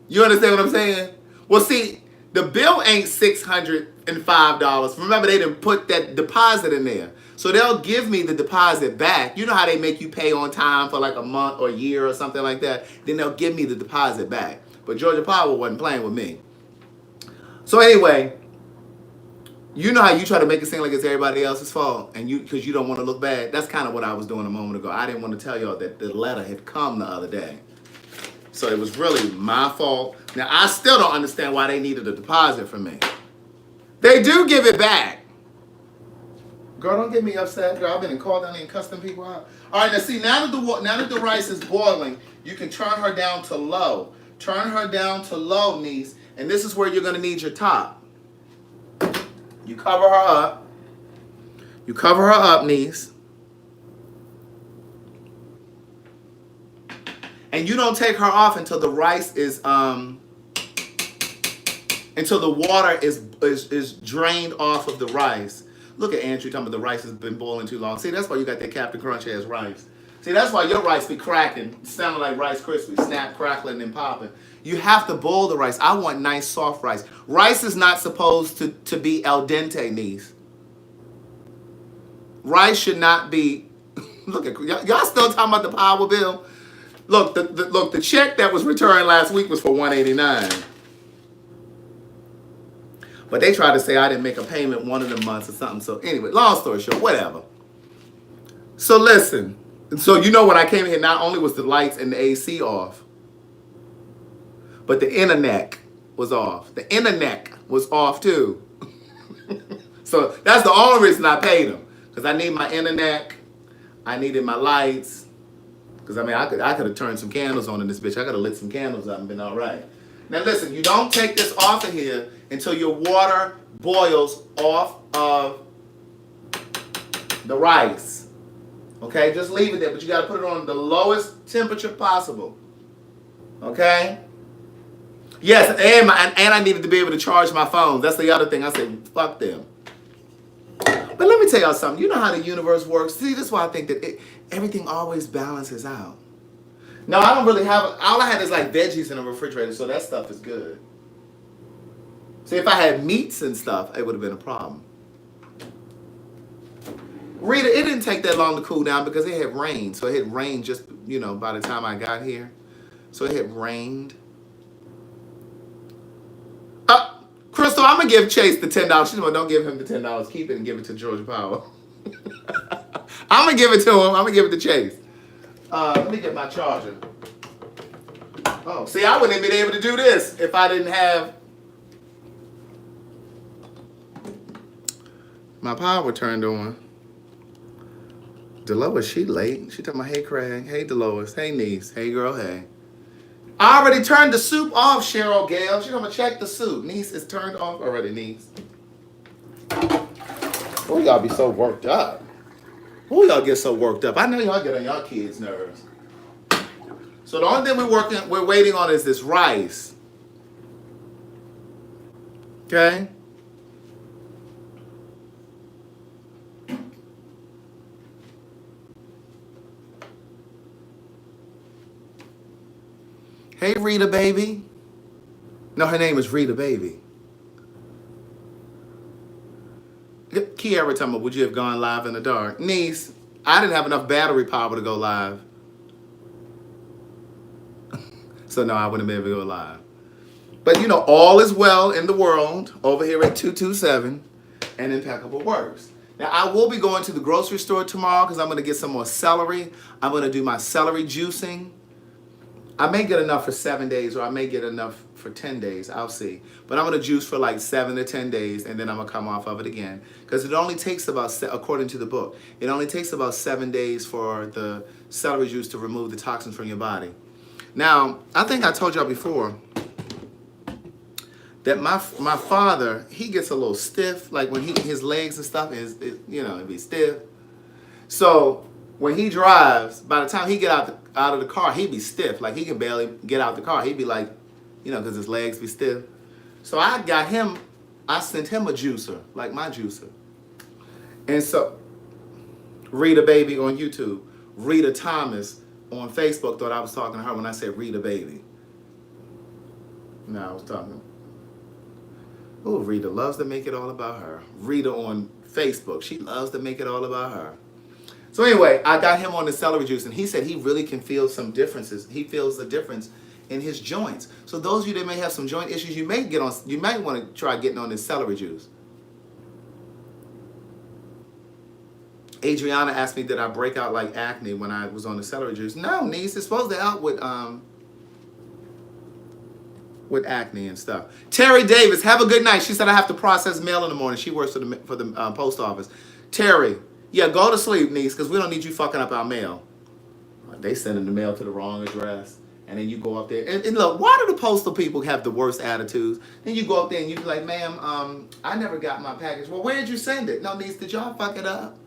You understand what I'm saying? Well, see, the bill ain't $605. Remember, they didn't put that deposit in there. So they'll give me the deposit back. You know how they make you pay on time for like a month or a year or something like that? Then they'll give me the deposit back. But Georgia Power wasn't playing with me. So anyway, you know how you try to make it seem like it's everybody else's fault, and because you don't want to look bad. That's kind of what I was doing a moment ago. I didn't want to tell y'all that the letter had come the other day. So it was really my fault. Now, I still don't understand why they needed a deposit from me. They do give it back. Girl, don't get me upset. Girl, I've been called down and cussing people out. All right, now see, now that the rice is boiling, you can turn her down to low. Turn her down to low, niece, and this is where you're going to need your top. You cover her up. You cover her up, niece. And you don't take her off until the rice is until the water is drained off of the rice. Look at Andrew talking about the rice has been boiling too long. See, that's why you got that Captain Crunch ass rice. See, that's why your rice be cracking, sounding like Rice Krispies, snap, crackling, and popping. You have to boil the rice. I want nice, soft rice. Rice is not supposed to be al dente, niece. Rice should not be. Look at y'all still talking about the power bill. Look, the check that was returned last week was for $189. But they tried to say I didn't make a payment one of the months or something. So anyway, long story short, whatever. So listen. So you know when I came here, not only was the lights and the AC off, but the internet was off. The internet was off too. So that's the only reason I paid them. Because I need my internet. I needed my lights. Because I mean, I could have turned some candles on in this bitch. I could have lit some candles up and been all right. Now listen, you don't take this off of here until your water boils off of the rice. Okay, just leave it there, but you got to put it on the lowest temperature possible. Okay? Yes, and I needed to be able to charge my phone. That's the other thing. I said, fuck them. But let me tell y'all something. You know how the universe works. See, this is why I think that everything always balances out. No, I don't really have, all I had is like veggies in the refrigerator, so that stuff is good. See, if I had meats and stuff, it would have been a problem. Rita, it didn't take that long to cool down because it had rained. So it had rained just, by the time I got here. So it had rained. Crystal, I'm going to give Chase the $10. She's like, don't give him the $10. Keep it and give it to Georgia Powell. I'm going to give it to him. I'm going to give it to Chase. Let me get my charger. Oh, see, I wouldn't have been able to do this if I didn't have my power turned on. Dolores, she late. She talking about, hey, Craig. Hey, Dolores. Hey, niece. Hey, girl. Hey. I already turned the soup off, Cheryl Gale. She's going to check the soup. Niece is turned off already, niece. Oh, y'all be so worked up. Oh, y'all get so worked up. I know y'all get on y'all kids' nerves. So the only thing we're waiting on is this rice. Okay? Hey, Rita, baby. No, her name is Rita, baby. Kiara talking about, would you have gone live in the dark? Niece, I didn't have enough battery power to go live. So, no, I wouldn't be able to go live. But, all is well in the world over here at 227 and Impeccable Works. Now, I will be going to the grocery store tomorrow because I'm going to get some more celery. I'm going to do my celery juicing. I may get enough for 7 days, or I may get enough for 10 days. I'll see. But I'm going to juice for like 7 to 10 days, and then I'm going to come off of it again. Because it only takes about, according to the book, it only takes about 7 days for the celery juice to remove the toxins from your body. Now, I think I told y'all before that my father, he gets a little stiff. Like when his legs and stuff, it'd be stiff. So when he drives, by the time he get out of the car, he'd be stiff. Like he can barely get out the car. He'd be like, because his legs be stiff. So I sent him a juicer, like my juicer. And so, Rita Baby on YouTube. Rita Thomas on Facebook thought I was talking to her when I said Rita Baby. No, I was talking. Oh, Rita loves to make it all about her. Rita on Facebook, she loves to make it all about her. So anyway, I got him on the celery juice, and he said he really can feel some differences. He feels the difference in his joints. So those of you that may have some joint issues, you might want to try getting on this celery juice. Adriana asked me, did I break out like acne when I was on the celery juice? No, niece, it's supposed to help with acne and stuff. Terry Davis, have a good night. She said I have to process mail in the morning. She works for the post office. Terry, yeah, go to sleep, niece, because we don't need you fucking up our mail. They sending the mail to the wrong address. And then you go up there. And look, why do the postal people have the worst attitudes? Then you go up there and you be like, ma'am, I never got my package. Well, where did you send it? No, niece, did y'all fuck it up?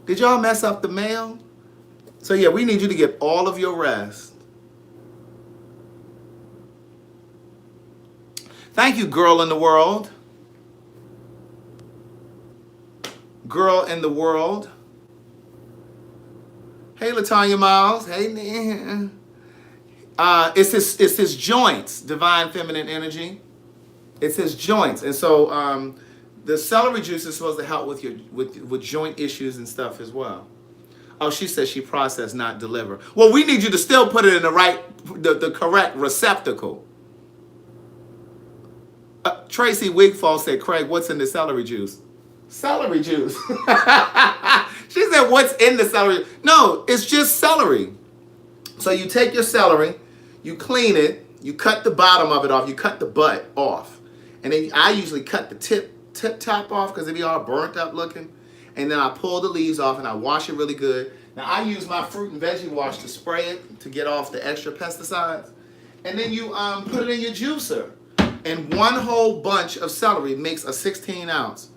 Did y'all mess up the mail? So yeah, we need you to get all of your rest. Thank you, girl in the world. Girl in the world. Hey, Latanya Miles. Hey, it's his joints, divine feminine energy. It's his joints, and so the celery juice is supposed to help with joint issues and stuff as well. Oh, she says she processed, not deliver. Well, we need you to still put it in the correct receptacle. Tracy Wigfall said, Craig, what's in the celery juice? Celery juice. She said, what's in the celery? No, it's just celery. So you take your celery, you clean it, you cut the bottom of it off, you cut the butt off. And then I usually cut the tip top off because it be all burnt up looking. And then I pull the leaves off and I wash it really good. Now I use my fruit and veggie wash to spray it to get off the extra pesticides. And then you put it in your juicer. And one whole bunch of celery makes a 16 ounce.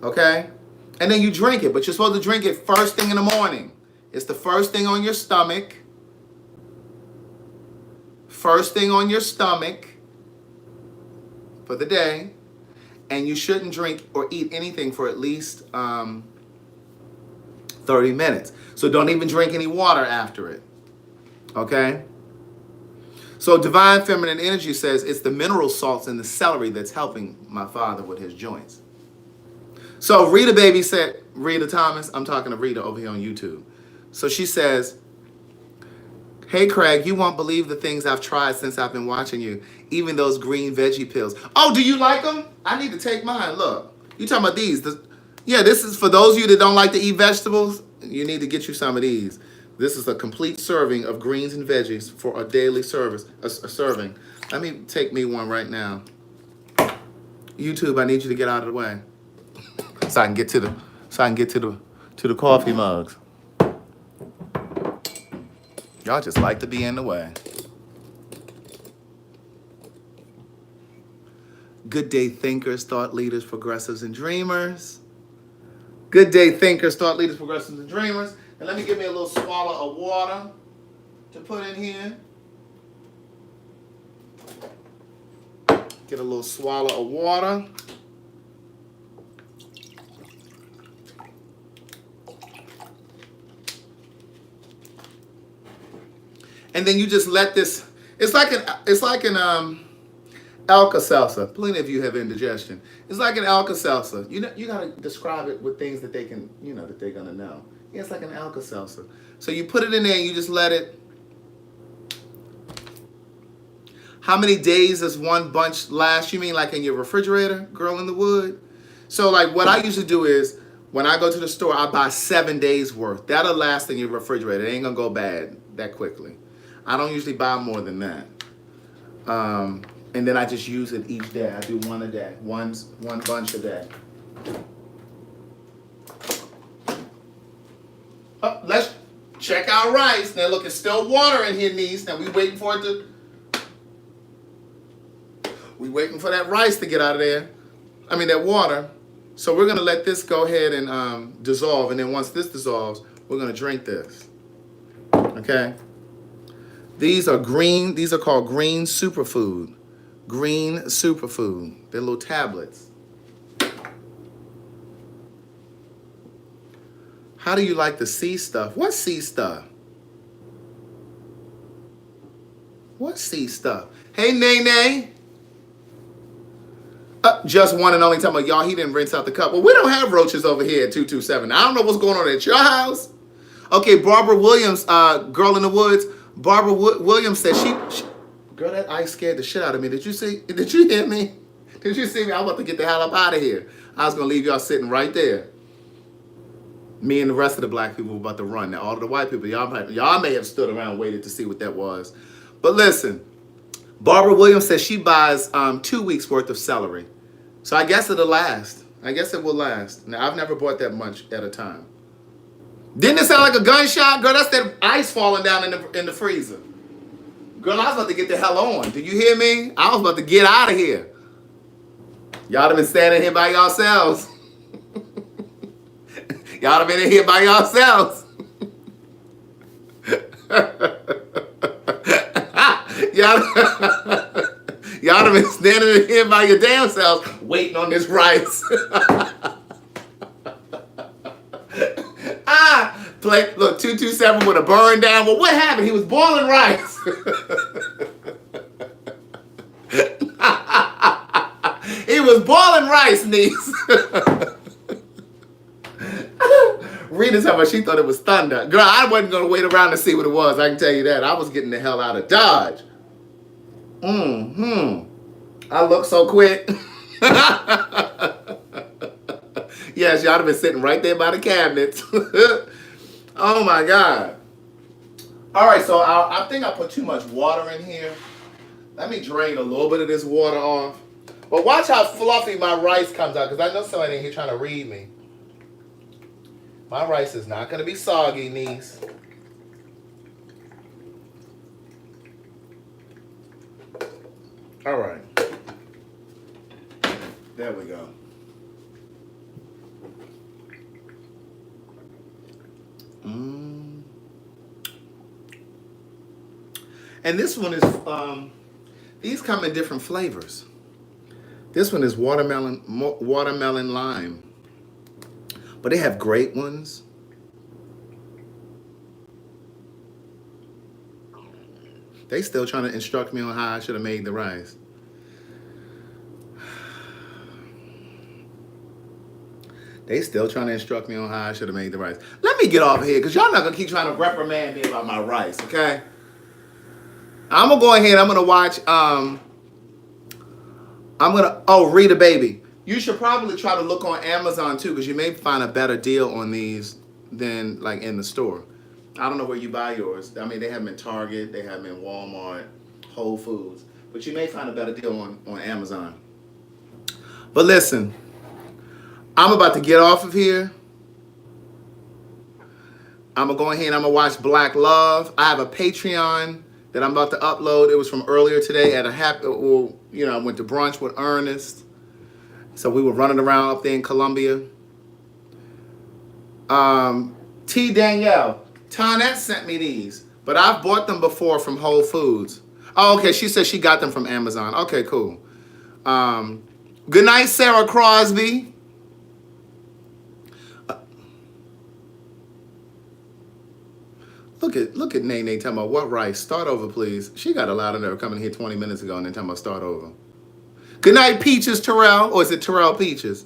Okay? And then you drink it, but you're supposed to drink it first thing in the morning. It's the first thing on your stomach. First thing on your stomach for the day. And you shouldn't drink or eat anything for at least 30 minutes. So don't even drink any water after it. Okay? So Divine Feminine Energy says it's the mineral salts in the celery that's helping my father with his joints. So Rita Baby said, Rita Thomas, I'm talking to Rita over here on YouTube. So she says, hey Craig, you won't believe the things I've tried since I've been watching you. Even those green veggie pills. Oh, do you like them? I need to take mine. Look, you talking about these. Yeah, this is for those of you that don't like to eat vegetables. You need to get you some of these. This is a complete serving of greens and veggies for a daily service, a serving. Let me take me one right now. YouTube, I need you to get out of the way. So I can get to the coffee mugs. Y'all just like to be in the way. Good day, thinkers, thought leaders, progressives, and dreamers. Good day, thinkers, thought leaders, progressives, and dreamers. And let me give me a little swallow of water to put in here. Get a little swallow of water. And then you just let this, it's like an Alka-Seltzer. Plenty of you have indigestion. It's like an Alka-Seltzer. You know, you gotta describe it with things that they can, that they're gonna know. Yeah, it's like an Alka-Seltzer. So you put it in there and you just let it. How many days does one bunch last? You mean like in your refrigerator, girl in the wood? So like what I usually do is when I go to the store, I buy 7 days worth. That'll last in your refrigerator. It ain't gonna go bad that quickly. I don't usually buy more than that. And then I just use it each day. I do one a day, one bunch a day. Oh, let's check our rice. Now look, it's still water in here, niece. Now we waiting for that rice to get out of there. I mean that water. So we're gonna let this go ahead and dissolve. And then once this dissolves, we're gonna drink this. Okay. These are green. These are called green superfood. Green superfood. They're little tablets. How do you like the sea stuff? What sea stuff? What sea stuff? Hey, Nene. Just one and only time about y'all, he didn't rinse out the cup. Well, we don't have roaches over here at 227. I don't know what's going on at your house. Okay, Barbara Williams, girl in the woods. Barbara Williams said she, girl, that ice scared the shit out of me. Did you hear me? Did you see me? I was about to get the hell up out of here. I was going to leave y'all sitting right there. Me and the rest of the black people were about to run. Now, all of the white people, y'all may have stood around and waited to see what that was. But listen, Barbara Williams says she buys 2 weeks worth of celery. So I guess it'll last. I guess it will last. Now, I've never bought that much at a time. Didn't it sound like a gunshot? Girl, that's that ice falling down in the freezer. Girl, I was about to get the hell on. Did you hear me? I was about to get out of here. Y'all have been standing here by yourselves. Y'all have been in here by yourselves. Y'all have been standing in here by your damn selves waiting on this rice. Look, 227 with a burn down. Well, what happened? He was boiling rice. He was boiling rice, niece. Rita's talking about she thought it was thunder. Girl, I wasn't going to wait around to see what it was. I can tell you that. I was getting the hell out of Dodge. I look so quick. Yes, y'all have been sitting right there by the cabinets. Oh my God. All right, so I think I put too much water in here. Let me drain a little bit of this water off. But watch how fluffy my rice comes out, because I know somebody in here trying to read me. My rice is not going to be soggy, niece. All right. Mm. And this one is, these come in different flavors. This one is watermelon lime. But they have great ones. They still trying to instruct me on how I should have made the rice. They still trying to instruct me on how I should have made the rice. Let me get off of here, because y'all not going to keep trying to reprimand me about my rice, okay? I'm going to go ahead. I'm going to watch, Rita Baby. You should probably try to look on Amazon, too, because you may find a better deal on these than, like, in the store. I don't know where you buy yours. I mean, they have them in Target. They have them in Walmart, Whole Foods. But you may find a better deal on Amazon. But listen, I'm about to get off of here. I'm going to go ahead and I'm going to watch Black Love. I have a Patreon that I'm about to upload. It was from earlier today at I went to brunch with Ernest. So we were running around up there in Columbia. T. Danielle. Tonette sent me these, but I've bought them before from Whole Foods. Oh, okay. She said she got them from Amazon. Okay, cool. Good night, Sarah Crosby. Look at Nene talking about what rice? Start over, please. She got a lot of nerve coming here 20 minutes ago and then talking about start over. Good night, Peaches Terrell. Or is it Terrell Peaches?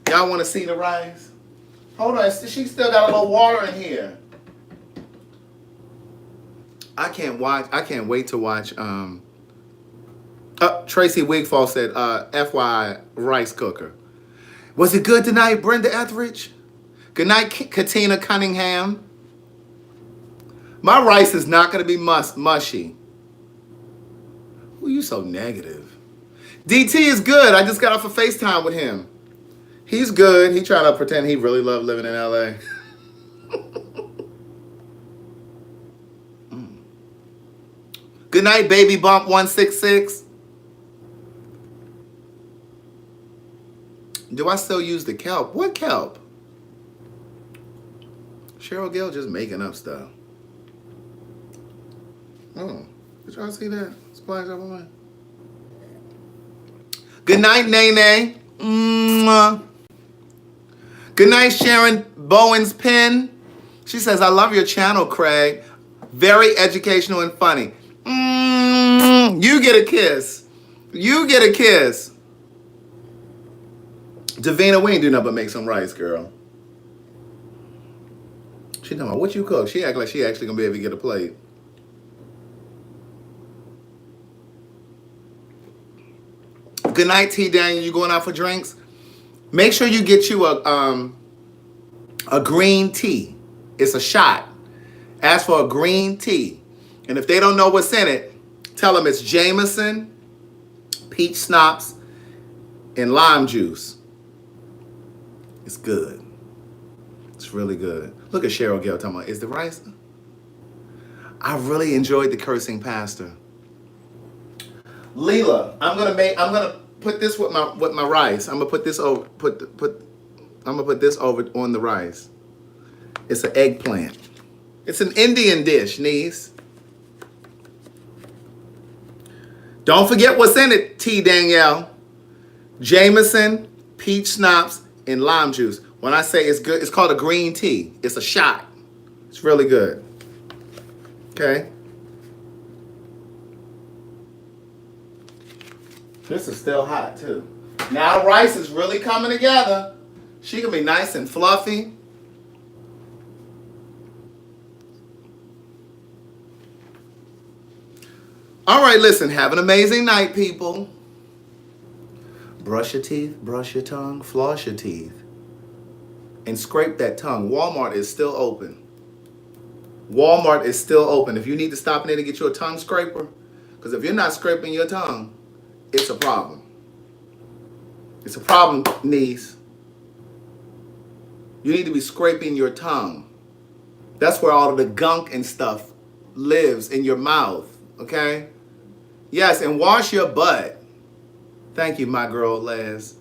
Y'all want to see the rice? Hold on. She still got a little water in here. I can't wait to watch. Tracy Wigfall said, FYI, rice cooker. Was it good tonight, Brenda Etheridge? Good night, Katina Cunningham. My rice is not going to be mushy. Ooh, you so negative. DT is good. I just got off a FaceTime with him. He's good. He trying to pretend he really loved living in LA. Good night, Baby Bump 166. Do I still use the kelp? What kelp? Cheryl Gill just making up stuff. Oh, did y'all see that? Splash up on me. Good night, Nene. Mwah. Good night, Sharon Bowen's Pen. She says, I love your channel, Craig. Very educational and funny. You get a kiss. You get a kiss. Davina, we ain't do nothing but make some rice, girl. She talking about what you cook. She act like she actually gonna be able to get a plate. Good night, T. Daniel. You going out for drinks? Make sure you get you a green tea. It's a shot. Ask for a green tea. And if they don't know what's in it, tell them it's Jameson, peach schnapps, and lime juice. It's good. It's really good. Look at Cheryl Gill talking about, is the rice? I really enjoyed the cursing pastor. Leela, I'm gonna put this with my rice. I'm gonna put this over on the rice. It's an eggplant. It's an Indian dish, niece. Don't forget what's in it, T. Danielle. Jameson, peach schnapps, and lime juice. When I say it's good, it's called a green tea. It's a shot. It's really good. Okay? This is still hot, too. Now rice is really coming together. She can be nice and fluffy. All right, listen. Have an amazing night, people. Brush your teeth, brush your tongue, floss your teeth. And scrape that tongue. Walmart is still open. Walmart is still open. If you need to stop in there to get you a tongue scraper, because if you're not scraping your tongue, it's a problem. It's a problem, niece. You need to be scraping your tongue. That's where all of the gunk and stuff lives, in your mouth, okay? Yes, and wash your butt. Thank you, my girl, Les.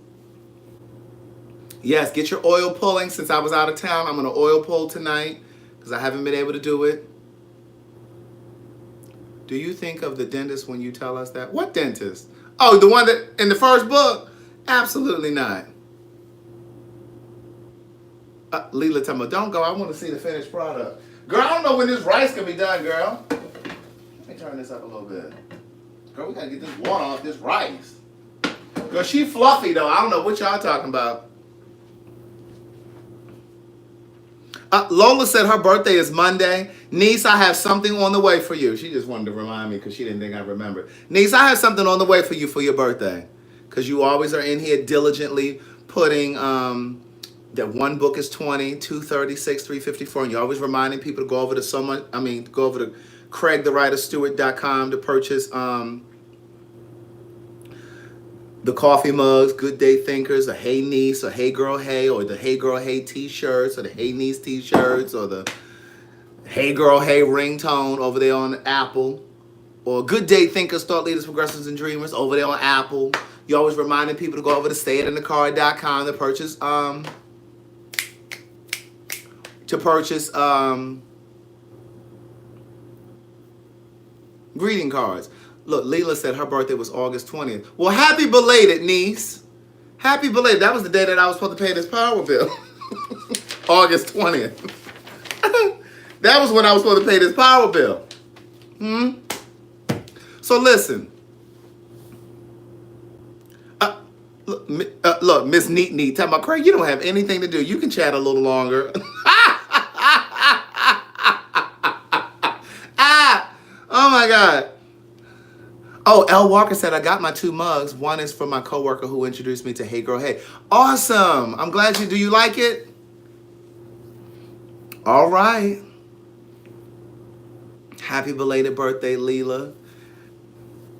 Yes, get your oil pulling. Since I was out of town, I'm going to oil pull tonight because I haven't been able to do it. Do you think of the dentist when you tell us that? What dentist? Oh, the one that in the first book? Absolutely not. Leela tell me, don't go. I want to see the finished product. Girl, I don't know when this rice can be done, girl. Let me turn this up a little bit. Girl, we got to get this water off this rice. Girl, she fluffy, though. I don't know what y'all talking about. Lola said her birthday is Monday. Niece, I have something on the way for you. She just wanted to remind me because she didn't think I remembered. Niece, I have something on the way for you for your birthday. Because you always are in here diligently putting that one book is 20, 236, 354, and you're always reminding people to go over to go over to CraigTheWriterStewart.com to purchase the coffee mugs, Good Day Thinkers, a Hey Niece, or Hey Girl Hey, or the Hey Girl Hey t-shirts, or the Hey Niece t-shirts, or the Hey Girl Hey ringtone over there on Apple, or Good Day Thinkers, Thought Leaders, Progressives, and Dreamers over there on Apple. You're always reminding people to go over to SayItInTheCar.com to purchase greeting cards. Look, Leela said her birthday was August 20th. Well, happy belated, niece. Happy belated. That was the day that I was supposed to pay this power bill. August 20th. That was when I was supposed to pay this power bill. So listen. Look, Miss Neat Neat, talking about, Craig, you don't have anything to do. You can chat a little longer. Oh my God. Oh, L. Walker said, I got my 2 mugs. One is from my coworker who introduced me to Hey Girl Hey. Awesome. I'm glad do you like it? All right. Happy belated birthday, Leela.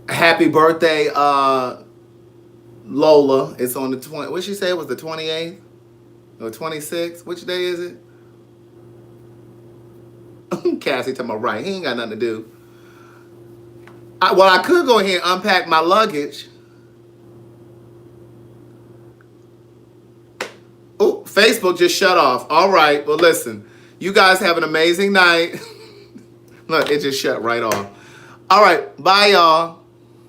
Happy birthday, Lola. It's on the 20th. What'd she say? It was the 28th? Or 26th? Which day is it? Cassie talking about, right. He ain't got nothing to do. I could go ahead and unpack my luggage. Oh, Facebook just shut off. All right. Well, listen. You guys have an amazing night. Look, it just shut right off. All right. Bye, y'all.